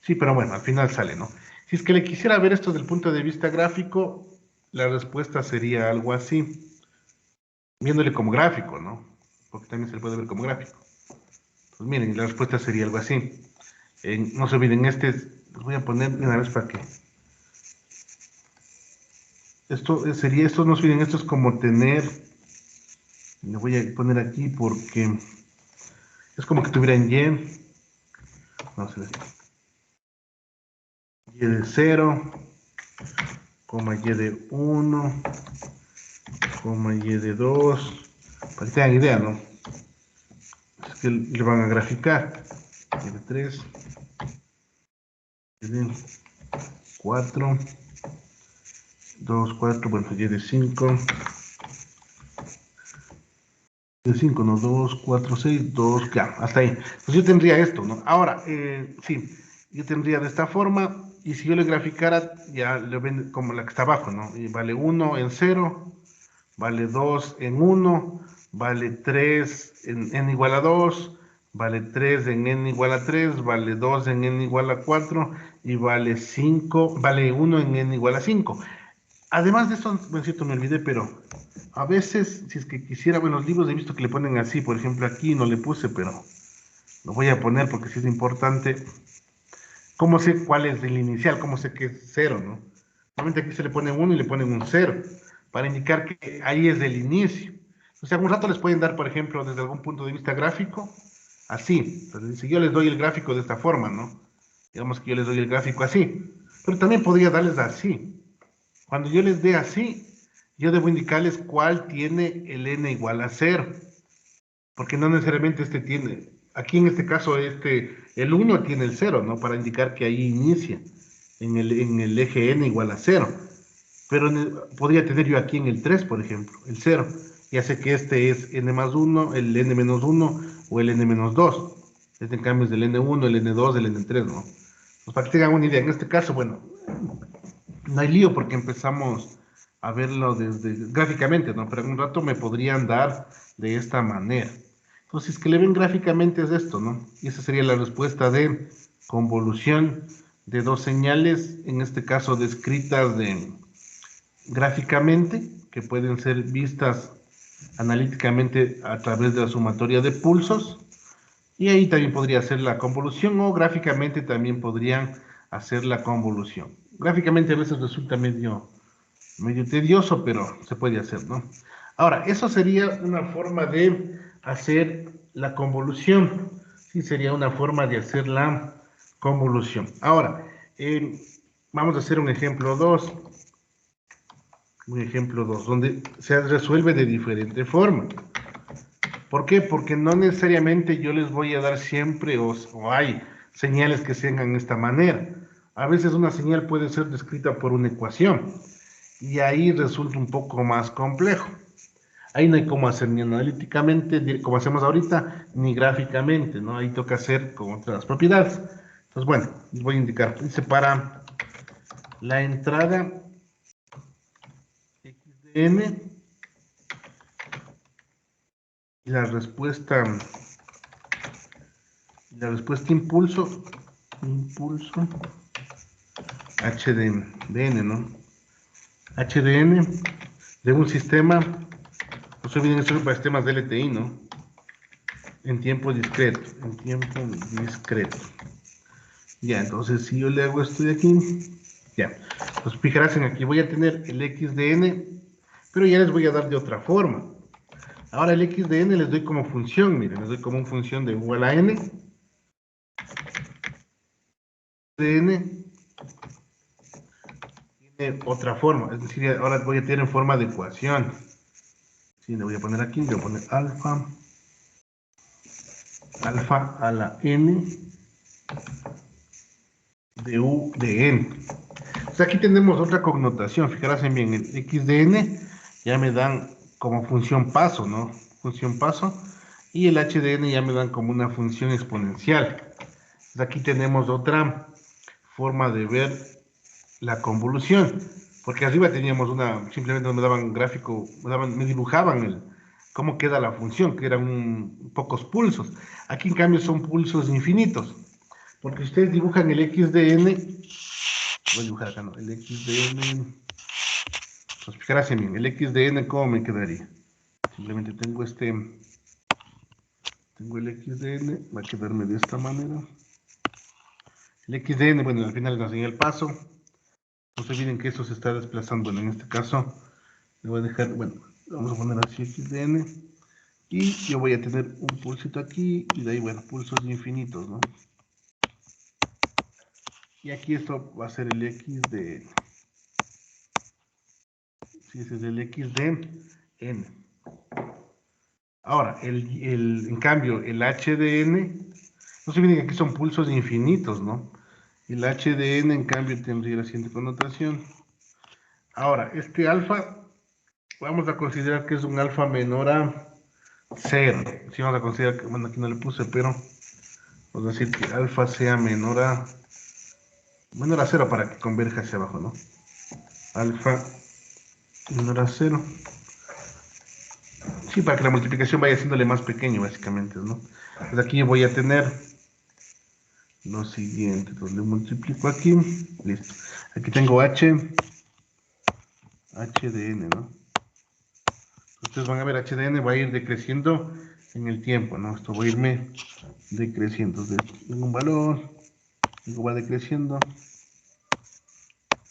Sí, pero bueno, al final sale, ¿no? Si es que le quisiera ver esto desde el punto de vista gráfico, la respuesta sería algo así, viéndole como gráfico, ¿no? Porque también se le puede ver como gráfico. Pues miren, la respuesta sería algo así. No se olviden, les voy a poner una vez para que... Esto sería, esto no se olviden, esto es como tener... Le voy a poner aquí porque es como que tuviera en y. Vamos a ver. Y de 0, coma y de 1, coma y de 2. Para que tengan idea, ¿no? Es que le van a graficar. Y de 3, y de 4, 2, 4, bueno, y de 5. De 5, no, 2, 4, 6, 2, ya, hasta ahí. Pues yo tendría esto, ¿no? Ahora, sí, yo tendría de esta forma, y si yo le graficara, ya le ven como la que está abajo, ¿no? Y vale 1 en 0, vale 2 en 1, vale 3 en n igual a 2, vale 3 en n igual a 3, vale 2 en n igual a 4, y vale 5, vale 1 en n igual a 5. Además de esto, bueno, cierto, me olvidé, pero a veces, si es que quisiera, bueno, los libros he visto que le ponen así, por ejemplo, aquí no le puse, pero lo voy a poner porque sí es importante. ¿Cómo sé cuál es el inicial? ¿Cómo sé que es 0, no? Normalmente aquí se le pone 1 y le ponen un 0, para indicar que ahí es el inicio. O sea, algún rato les pueden dar, por ejemplo, desde algún punto de vista gráfico, así. Entonces, si yo les doy el gráfico de esta forma, ¿no? Digamos que yo les doy el gráfico así. Pero también podría darles así. Cuando yo les dé así, yo debo indicarles cuál tiene el n igual a 0, porque no necesariamente este tiene, aquí en este caso el 1 tiene el 0, ¿no? Para indicar que ahí inicia, en el eje n igual a 0, pero podría tener yo aquí en el 3, por ejemplo, el 0, ya sé que este es n más 1, el n menos 1 o el n menos 2, este en cambio es del n1, el n2, el n3, ¿no? Pues para que tengan una idea, en este caso, bueno, no hay lío porque empezamos a verlo desde gráficamente, ¿no? Pero en un rato me podrían dar de esta manera. Entonces, que le ven gráficamente es esto, ¿no? Y esa sería la respuesta de convolución de dos señales, en este caso descritas gráficamente, que pueden ser vistas analíticamente a través de la sumatoria de pulsos, y ahí también podría hacer la convolución, o gráficamente también podrían hacer la convolución. Gráficamente a veces resulta medio tedioso, pero se puede hacer, ¿no? Ahora, eso sería una forma de hacer la convolución. Sí, sería una forma de hacer la convolución. Ahora, vamos a hacer un ejemplo 2. Un ejemplo 2, donde se resuelve de diferente forma. ¿Por qué? Porque no necesariamente yo les voy a dar siempre o hay señales que sean de esta manera. A veces una señal puede ser descrita por una ecuación y ahí resulta un poco más complejo. Ahí no hay cómo hacer ni analíticamente, como hacemos ahorita, ni gráficamente, ¿no? Ahí toca hacer con otras propiedades. Entonces, bueno, les voy a indicar. Dice para la entrada xn y la respuesta impulso h de n, ¿no? h de n de un sistema, no se olviden, esto es para sistemas de LTI, ¿no? En tiempo discreto, Ya, entonces si yo le hago esto de aquí, ya, pues fijarás en aquí, voy a tener el x de n, pero ya les voy a dar de otra forma. Ahora el x de n les doy como función, miren, les doy como una función de igual a n, de n, tiene otra forma, es decir, ahora voy a tener en forma de ecuación. Sí, le voy a poner aquí, le voy a poner alfa a la n de u de n. Entonces aquí tenemos otra connotación, fijarás bien, el x de n ya me dan como función paso, ¿no? Función paso, y el h de n ya me dan como una función exponencial. Entonces aquí tenemos otra forma de ver la convolución, porque arriba teníamos simplemente me daban gráfico, me dibujaban cómo queda la función, que eran pocos pulsos. Aquí en cambio son pulsos infinitos, porque si ustedes dibujan el x de n, voy a dibujar acá, ¿no? El x de n, pues fijarás bien, el x de n, ¿cómo me quedaría? Simplemente tengo el x de n, va a quedarme de esta manera. El x de n, bueno, al final nos enseña el paso. No se olviden que eso se está desplazando, bueno, en este caso, le voy a dejar, bueno, vamos a poner así x de n, y yo voy a tener un pulsito aquí, y de ahí, bueno, pulsos infinitos, ¿no? Y aquí esto va a ser el x de n. Sí, ese es el x de n. Ahora, en cambio, el h de n, no se olviden que aquí son pulsos infinitos, ¿no? El h de n, en cambio, tendría la siguiente connotación. Ahora, este alfa, vamos a considerar que es un alfa menor a 0. Si vamos a considerar que, bueno, aquí no le puse, pero vamos a decir que alfa sea menor a 0 para que converja hacia abajo, ¿no? Alfa menor a 0. Sí, para que la multiplicación vaya haciéndole más pequeño, básicamente, ¿no? Entonces aquí voy a tener lo siguiente. Entonces le multiplico aquí. Listo. Aquí tengo h de n, ¿no? Ustedes van a ver, h de n va a ir decreciendo en el tiempo, ¿no? Esto va a irme decreciendo. Entonces, tengo un valor, luego va decreciendo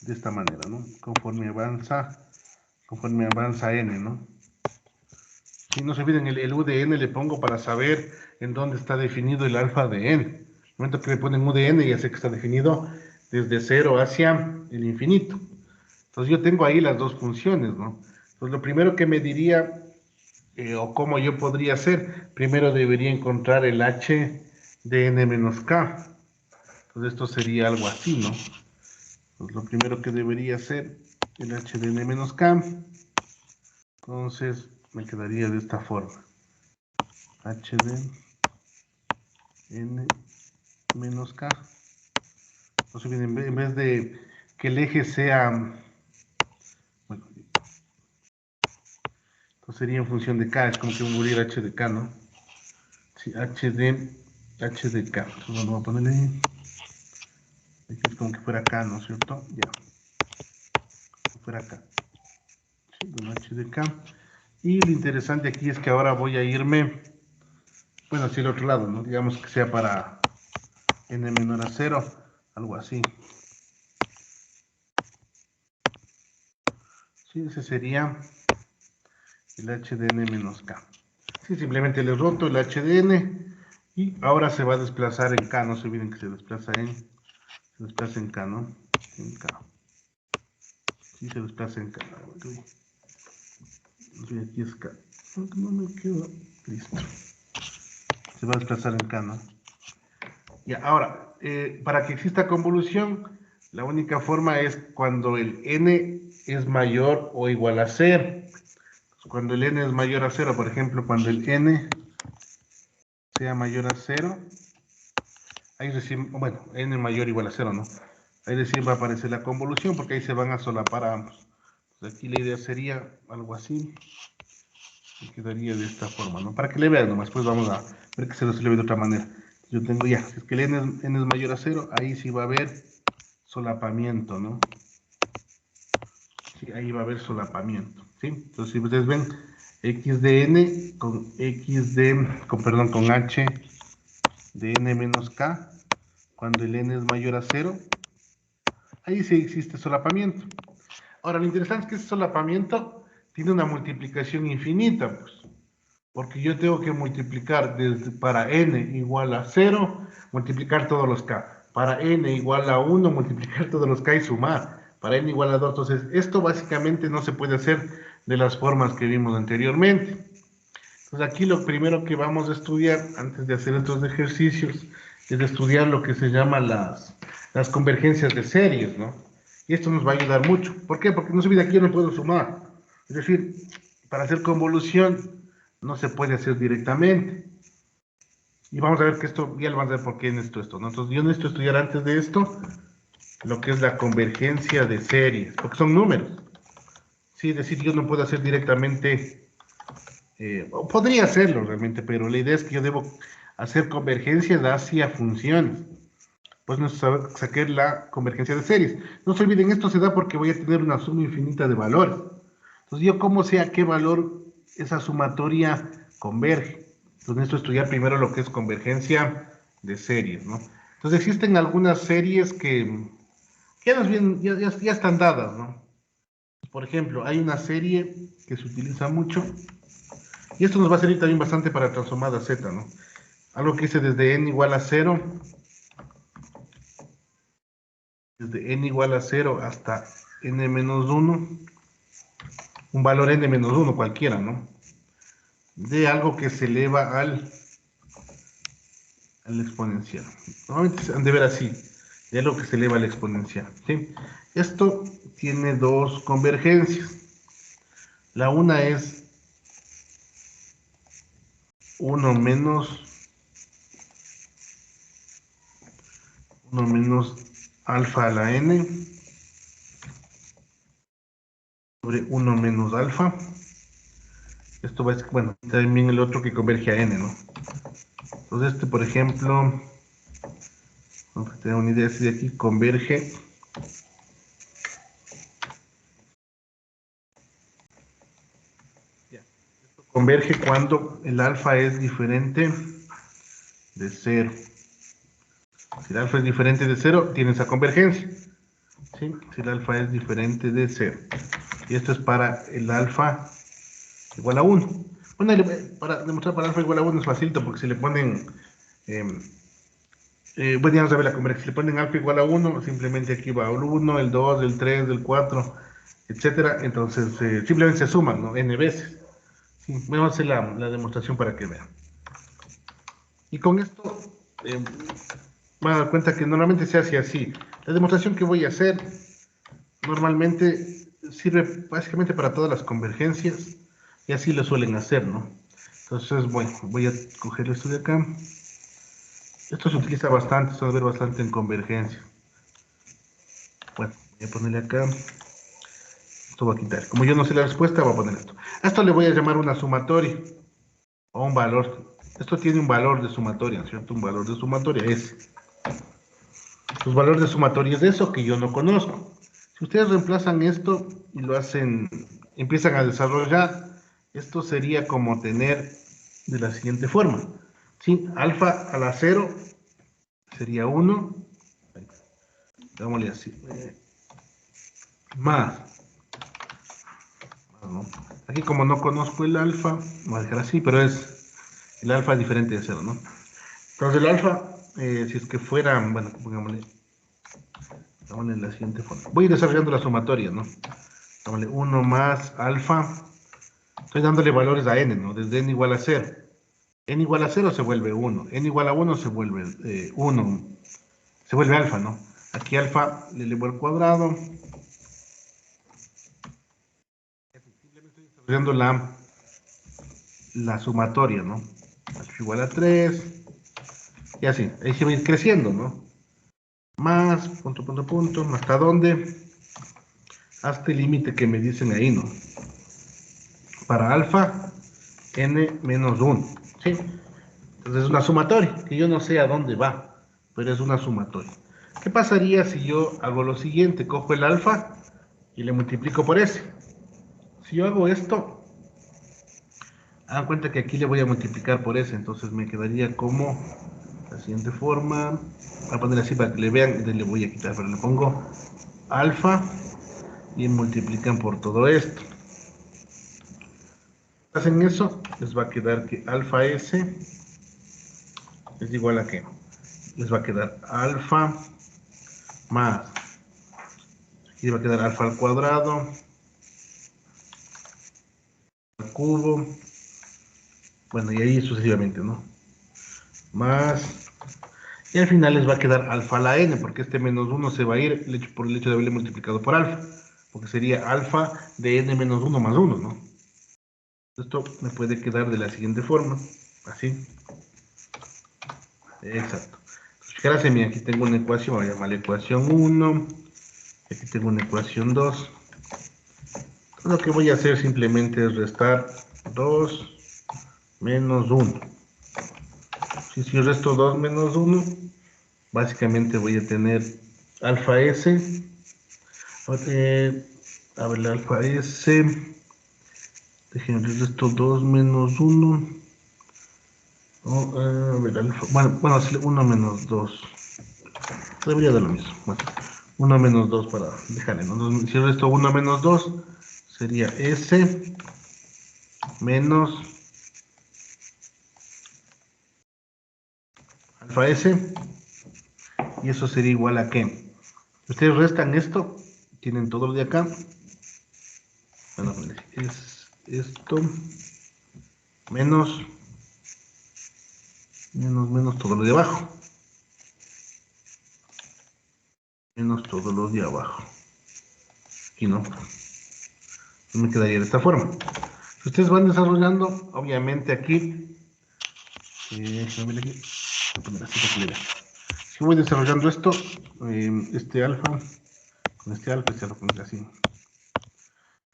de esta manera, ¿no? Conforme avanza n, ¿no? Y no se olviden, el u de n le pongo para saber en dónde está definido el alfa de n. En el momento que le ponen u de n, ya sé que está definido desde 0 hacia el infinito. Entonces yo tengo ahí las dos funciones, ¿no? Entonces lo primero que me diría, o cómo yo podría hacer, primero debería encontrar el h de n menos k. Entonces esto sería algo así, ¿no? Entonces lo primero que debería hacer, el h de n menos k. Entonces me quedaría de esta forma. h de n menos k. Entonces en vez de que el eje sea, bueno, entonces sería en función de k, es como que voy a unir h de k, ¿no? Sí, h de k. Entonces vamos a ponerle ahí. Es como que fuera acá, ¿no es cierto? Ya. Fuera acá. Sí, bueno, h de k. Y lo interesante aquí es que ahora voy a irme, bueno, hacia el otro lado, ¿no? Digamos que sea para n menor a 0, algo así. Sí, ese sería el h de n menos k. Sí, simplemente le roto el h de n y ahora se va a desplazar en k, no se olviden que se desplaza en k, ¿no? En k. Sí, se desplaza en k. Sí, aquí es k. No me quedo. Listo. Se va a desplazar en k, ¿no? Ya, ahora, para que exista convolución, la única forma es cuando el n es mayor o igual a 0. Cuando el n es mayor a 0, por ejemplo, cuando el n sea mayor a 0, ahí recién, bueno, n mayor o igual a 0, ¿no? Ahí recién va a aparecer la convolución porque ahí se van a solapar ambos. Entonces aquí la idea sería algo así. Y quedaría de esta forma, ¿no? Para que le vean nomás, pues vamos a ver que se lo escribe de otra manera. Yo tengo ya, si es que el n es mayor a 0, ahí sí va a haber solapamiento, ¿no? Sí, ahí va a haber solapamiento, ¿sí? Entonces, si ustedes ven, x de n con perdón, con h de n menos k, cuando el n es mayor a 0, ahí sí existe solapamiento. Ahora, lo interesante es que ese solapamiento tiene una multiplicación infinita, pues. Porque yo tengo que multiplicar para n igual a 0, multiplicar todos los k. Para n igual a 1, multiplicar todos los k y sumar. Para n igual a 2. Entonces, esto básicamente no se puede hacer de las formas que vimos anteriormente. Entonces, aquí lo primero que vamos a estudiar, antes de hacer estos ejercicios, es estudiar lo que se llama las convergencias de series, ¿no? Y esto nos va a ayudar mucho. ¿Por qué? Porque no se olvide, aquí yo no puedo sumar. Es decir, para hacer convolución no se puede hacer directamente. Y vamos a ver que esto, ya lo vamos a ver por qué necesito esto, ¿no? Entonces yo necesito estudiar antes de esto lo que es la convergencia de series, porque son números. Sí, es decir, yo no puedo hacer directamente, podría hacerlo realmente, pero la idea es que yo debo hacer convergencias hacia funciones. Pues no saqué la convergencia de series. No se olviden, esto se da porque voy a tener una suma infinita de valores. Entonces, yo cómo sé a qué valor esa sumatoria converge. Entonces, necesito estudiar primero lo que es convergencia de series, ¿no? Entonces, existen algunas series que ya están dadas, ¿no? Por ejemplo, hay una serie que se utiliza mucho, y esto nos va a servir también bastante para transformada Z, ¿no? Algo que hice desde n igual a 0, desde n igual a 0 hasta n menos 1, un valor n menos 1 cualquiera, ¿no? De algo que se eleva al exponencial. Normalmente se han de ver así, de algo que se eleva al exponencial, ¿sí? Esto tiene dos convergencias. La una es 1 menos alfa a la n sobre 1 menos alfa. Esto va a ser, bueno, también el otro que converge a n, ¿no? Entonces este, por ejemplo, vamos a tener una idea así de aquí, converge cuando el alfa es diferente de 0. Si el alfa es diferente de 0, tiene esa convergencia. ¿Sí? Si el alfa es diferente de 0. Y esto es para el alfa igual a 1. Bueno, para demostrar para alfa igual a 1 es facilito porque si le ponen, bueno, ya vamos a ver la convergencia. Si le ponen alfa igual a 1, simplemente aquí va el 1, el 2, el 3, el 4, etcétera. Entonces, simplemente se suman, ¿no? N veces. Sí, vamos a hacer la demostración para que vean. Y con esto, van a dar cuenta que normalmente se hace así. La demostración que voy a hacer normalmente sirve básicamente para todas las convergencias y así lo suelen hacer, ¿no? Entonces, bueno, voy a coger esto de acá. Esto se utiliza bastante, se va a ver bastante en convergencia. Bueno, voy a ponerle acá. Esto va a quitar. Como yo no sé la respuesta, voy a poner esto. A esto le voy a llamar una sumatoria o un valor. Esto tiene un valor de sumatoria, ¿cierto? Un valor de sumatoria es. Los valores de sumatoria es eso que yo no conozco. Si ustedes reemplazan esto y lo hacen, empiezan a desarrollar, Esto sería como tener de la siguiente forma. ¿Sí? Alfa a la 0 sería 1. Dámosle así. Más. ¿No? Aquí como no conozco el alfa, voy a dejar así, pero el alfa es diferente de 0, ¿no? Entonces el alfa, si es que fuera, bueno, pongámosle la siguiente forma. Voy a ir desarrollando la sumatoria, ¿no? Pongámosle 1 más alfa. Estoy dándole valores a n, ¿no? Desde n igual a 0. N igual a 0 se vuelve 1. N igual a 1 se vuelve 1. Se vuelve alfa, ¿no? Aquí alfa le elevo al cuadrado. Simplemente estoy desarrollando la sumatoria, ¿no? Alfa igual a 3. Y así. Ahí se va a ir creciendo, ¿no? Más, punto, punto, punto. ¿Hasta dónde? Hasta el límite que me dicen ahí, ¿no? Para alfa, n menos 1. ¿Sí? Entonces es una sumatoria, que yo no sé a dónde va, pero es una sumatoria. ¿Qué pasaría si yo hago lo siguiente? Cojo el alfa y le multiplico por s. Si yo hago esto, hagan cuenta que aquí le voy a multiplicar por s, entonces me quedaría como la siguiente forma. Voy a poner así para que le vean, y le voy a quitar, pero le pongo alfa y multiplican por todo esto. Hacen eso, les va a quedar que alfa s es igual a qué? Les va a quedar alfa más, y va a quedar alfa al cuadrado, al cubo, bueno, y ahí sucesivamente, ¿no? Más, y al final les va a quedar alfa a la n, porque este menos 1 se va a ir por el hecho de haberle multiplicado por alfa, porque sería alfa de n menos 1 más 1, ¿no? Esto me puede quedar de la siguiente forma, así. Exacto. Fijarse, aquí tengo una ecuación, voy a llamarla ecuación 1, aquí tengo una ecuación 2. Lo que voy a hacer simplemente es restar 2 menos 1. Si yo resto 2 menos 1, básicamente voy a tener alfa s. A ver, la alfa s. Déjenme resto 2 menos 1. A ver, alfa. Bueno, 1 menos 2. Debería dar lo mismo. Bueno, 1 menos 2 para dejarle, ¿no? Si yo resto 1 menos 2, sería s menos alfa s. Y eso sería igual a qué. Ustedes restan esto, tienen todo lo de acá. Bueno, es esto menos todo lo de abajo. Menos todo lo de abajo. Y no me quedaría de esta forma. Si ustedes van desarrollando, obviamente aquí, si voy desarrollando esto, este alfa, con este alfa, este alfa, con así.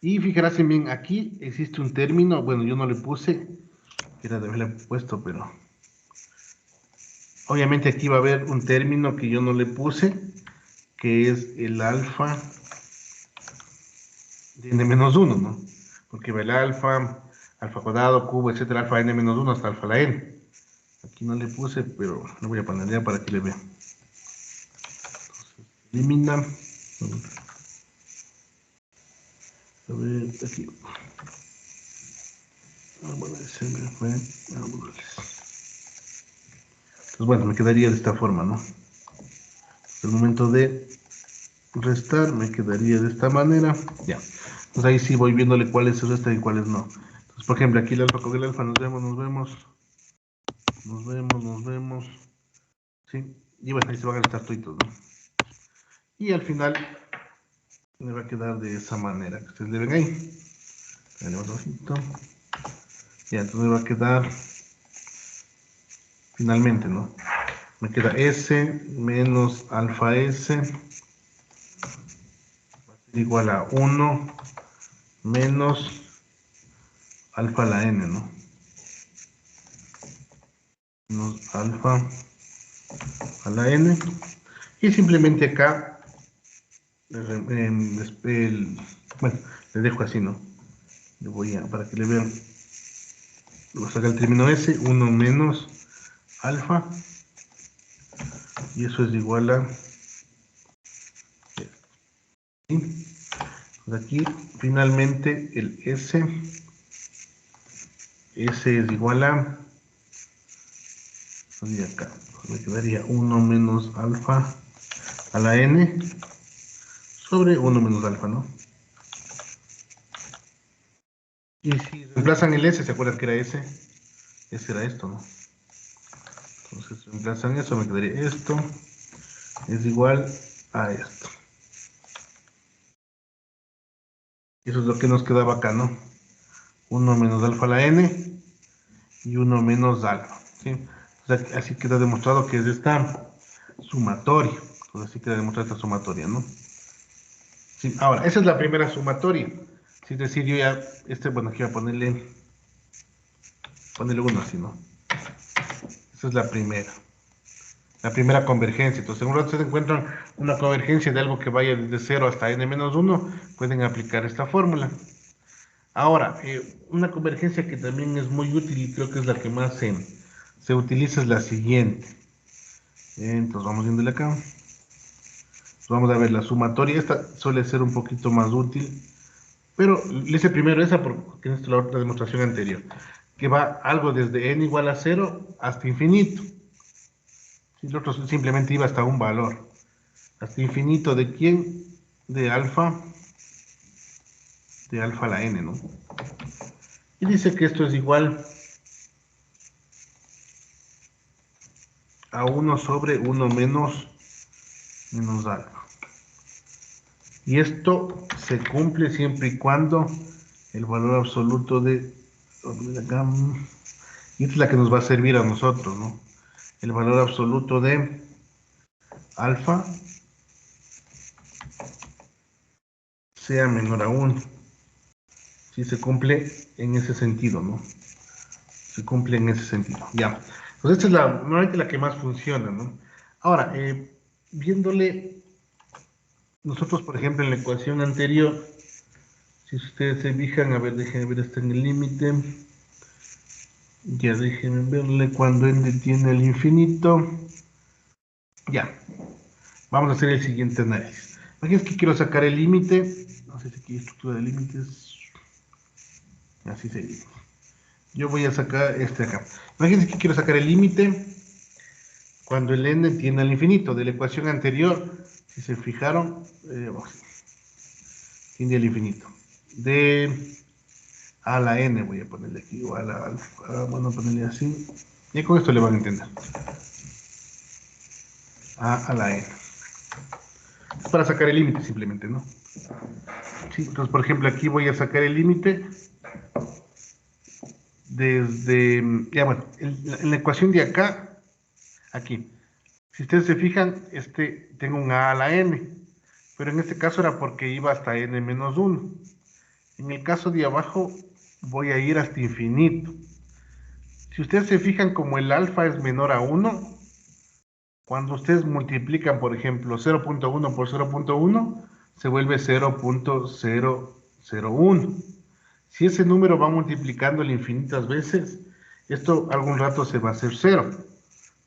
Y fijarse bien, aquí existe un término, bueno, yo no le puse, era de haberle puesto, pero obviamente aquí va a haber un término que yo no le puse, que es el alfa de n-1, ¿no? Porque va el alfa cuadrado, cubo, etcétera, alfa n-1 hasta alfa la n. Aquí no le puse, pero lo voy a poner ya para que le vean. Elimina. A ver, aquí. Bueno, ese me fue. Entonces, bueno, me quedaría de esta forma, ¿no? El momento de restar me quedaría de esta manera. Ya. Entonces ahí sí voy viéndole cuáles se restan y cuáles no. Entonces, por ejemplo, aquí el alfa con el alfa, nos vemos. Nos vemos. ¿Sí? Y bueno, ahí se van a restar toditos, ¿no? Y al final me va a quedar de esa manera que ustedes le ven ahí. Ya, entonces me va a quedar finalmente, ¿no? Me queda S menos alfa S igual a 1 menos alfa a la N, ¿no? Menos alfa a la N. Y simplemente acá, bueno, les dejo así, ¿no? Le voy a, para que le vean Voy a sacar el término S, 1 menos alfa, y eso es igual a... Pues aquí, finalmente, el S es igual a... Y acá me quedaría 1 menos alfa a la n sobre 1 menos alfa, ¿no? Y si reemplazan el S, ¿se acuerdan que era S? S era esto, ¿no? Entonces reemplazan eso, me quedaría esto es igual a esto. Y eso es lo que nos quedaba acá, ¿no? 1 menos alfa a la n y 1 menos alfa, ¿sí? O sea, así queda demostrado que es esta sumatoria. Entonces así queda demostrada esta sumatoria, ¿no? Sí, ahora, esa es la primera sumatoria. Sí, es decir, yo ya, bueno, aquí voy a ponerle 1 así, ¿no? Esa es la primera. La primera convergencia. Entonces, según ustedes encuentran una convergencia de algo que vaya desde 0 hasta n-1, pueden aplicar esta fórmula. Ahora, una convergencia que también es muy útil y creo que es la que más se utiliza es la siguiente. Entonces, vamos viéndole acá. Vamos a ver la sumatoria. Esta suele ser un poquito más útil, pero le hice primero esa porque es la otra demostración anterior, que va algo desde n igual a 0 hasta infinito. Y el otro simplemente iba hasta un valor. Hasta infinito de quién? De alfa a la n, ¿no? Y dice que esto es igual a 1 sobre 1 menos alfa. Y esto se cumple siempre y cuando el valor absoluto de... acá, y esta es la que nos va a servir a nosotros, ¿no? El valor absoluto de alfa sea menor a 1. Si se cumple en ese sentido, ¿no? Se cumple en ese sentido, ya. Pues esta es normalmente la que más funciona, ¿no? Ahora, viéndole, nosotros, por ejemplo, en la ecuación anterior, si ustedes se fijan, a ver, déjenme ver, está en el límite. Ya, déjenme verle cuando n tiene el infinito. Ya, vamos a hacer el siguiente análisis. Imagínense que quiero sacar el límite. No sé si aquí hay estructura de límites. Así se dice. Yo voy a sacar este acá. Imagínense que quiero sacar el límite cuando el n tiende al infinito. De la ecuación anterior, si se fijaron, tiende al infinito. De a la n voy a ponerle aquí, o a la alfa, bueno, ponerle así. Y con esto le van a entender. A la n. Es para sacar el límite simplemente, ¿no? Sí, entonces, por ejemplo, aquí voy a sacar el límite desde, ya bueno, en la ecuación de acá, aquí. Si ustedes se fijan, tengo un a la n, pero en este caso era porque iba hasta n-1. En el caso de abajo, voy a ir hasta infinito. Si ustedes se fijan, como el alfa es menor a 1, cuando ustedes multiplican, por ejemplo, 0.1 por 0.1, se vuelve 0.001. Si ese número va multiplicándolo infinitas veces, esto algún rato se va a hacer 0.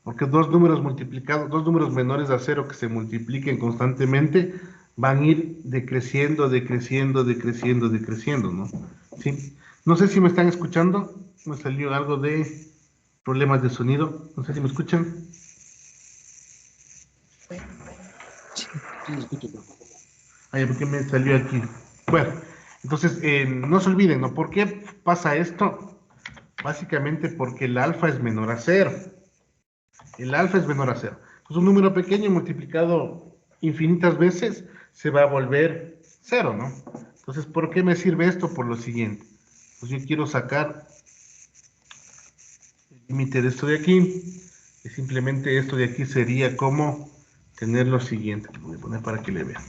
Porque dos números multiplicados, dos números menores a 0 que se multipliquen constantemente, van a ir decreciendo, decreciendo, decreciendo, decreciendo, ¿no? ¿Sí? No sé si me están escuchando. Me salió algo de problemas de sonido. No sé si me escuchan. Sí, lo escucho, profe. Ay, ¿por qué me salió aquí? Bueno, entonces, no se olviden, ¿no? ¿Por qué pasa esto? Básicamente porque el alfa es menor a 0. El alfa es menor a 0. Entonces, un número pequeño multiplicado infinitas veces se va a volver 0, ¿no? Entonces, ¿por qué me sirve esto? Por lo siguiente. Pues yo quiero sacar el límite de esto de aquí. Y simplemente esto de aquí sería como tener lo siguiente. Lo voy a poner para que le vean.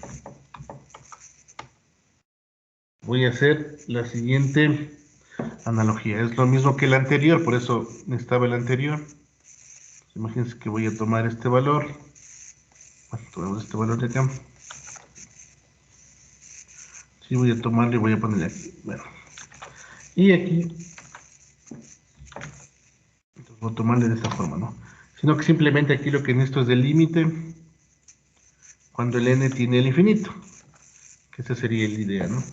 Voy a hacer la siguiente analogía. Es lo mismo que el anterior, por eso necesitaba el anterior. Imagínense que voy a tomar este valor. Bueno, tomamos este valor de acá. Sí, voy a tomarle y voy a ponerle aquí. Bueno. Y aquí o tomarle de esta forma, ¿no? Sino que simplemente aquí lo que necesito es el límite cuando el n tiene el infinito, que esa sería la idea, ¿no?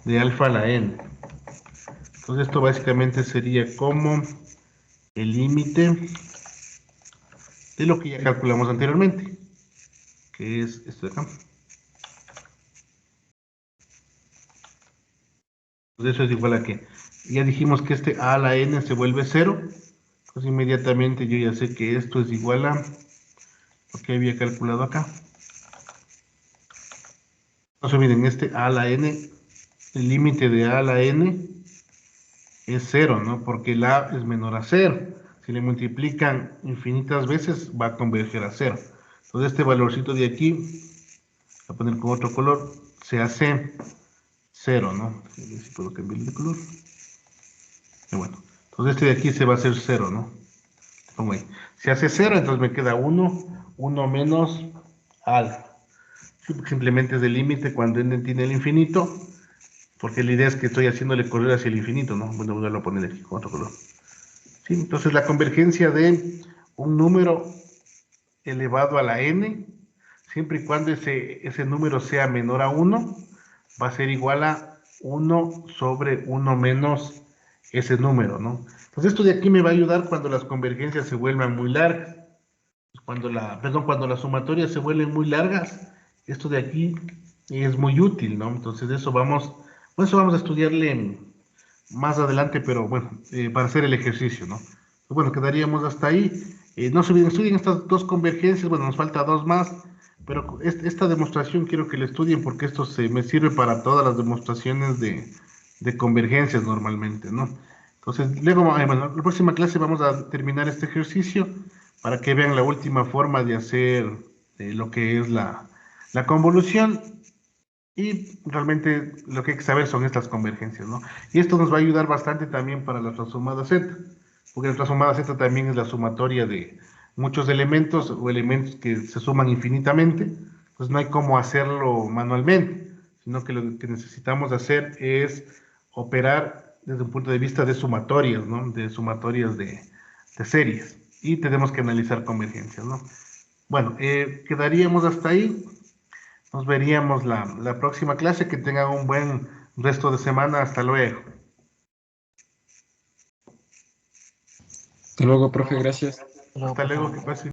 De alfa a la n. Entonces esto básicamente sería como el límite de lo que ya calculamos anteriormente, que es esto de acá. Entonces eso es igual a que, ya dijimos que este a la n se vuelve 0, pues inmediatamente yo ya sé que esto es igual a lo que había calculado acá. No se olviden, este a la n, el límite de a a la n es 0, ¿no? Porque el a es menor a 0. Si le multiplican infinitas veces, va a converger a 0. Entonces este valorcito de aquí, voy a poner con otro color, se hace 0, ¿no? A ver si puedo cambiar de color. Y bueno, entonces este de aquí se va a hacer 0, ¿no? Pongo ahí. Se hace 0, entonces me queda 1, 1 menos alfa. Simplemente es el límite cuando n tiene el infinito, porque la idea es que estoy haciéndole correr hacia el infinito, ¿no? Bueno, voy a poner aquí con otro color. ¿Sí? Entonces la convergencia de un número elevado a la n, siempre y cuando ese número sea menor a 1, va a ser igual a 1 sobre 1 menos ese número, ¿no? Entonces esto de aquí me va a ayudar cuando las convergencias se vuelvan muy largas, cuando las sumatorias se vuelven muy largas, esto de aquí es muy útil, ¿no? Entonces eso vamos a estudiarle más adelante, pero bueno, para hacer el ejercicio, ¿no? Bueno, quedaríamos hasta ahí. No se olviden, estudien estas dos convergencias, bueno, nos falta dos más, pero esta demostración quiero que la estudien porque esto me sirve para todas las demostraciones de convergencias normalmente, ¿no? Entonces, luego, bueno, en la próxima clase vamos a terminar este ejercicio para que vean la última forma de hacer lo que es la convolución. Y realmente lo que hay que saber son estas convergencias, ¿no? Y esto nos va a ayudar bastante también para la transformada Z, porque la transformada Z también es la sumatoria de muchos elementos o elementos que se suman infinitamente, pues no hay cómo hacerlo manualmente, sino que lo que necesitamos hacer es operar desde un punto de vista de sumatorias, ¿no? De sumatorias de series, y tenemos que analizar convergencias, ¿no? Bueno, quedaríamos hasta ahí. Nos veríamos la próxima clase. Que tengan un buen resto de semana. Hasta luego. Hasta luego, profe, gracias. Luego, Hasta profe. luego, que pasen.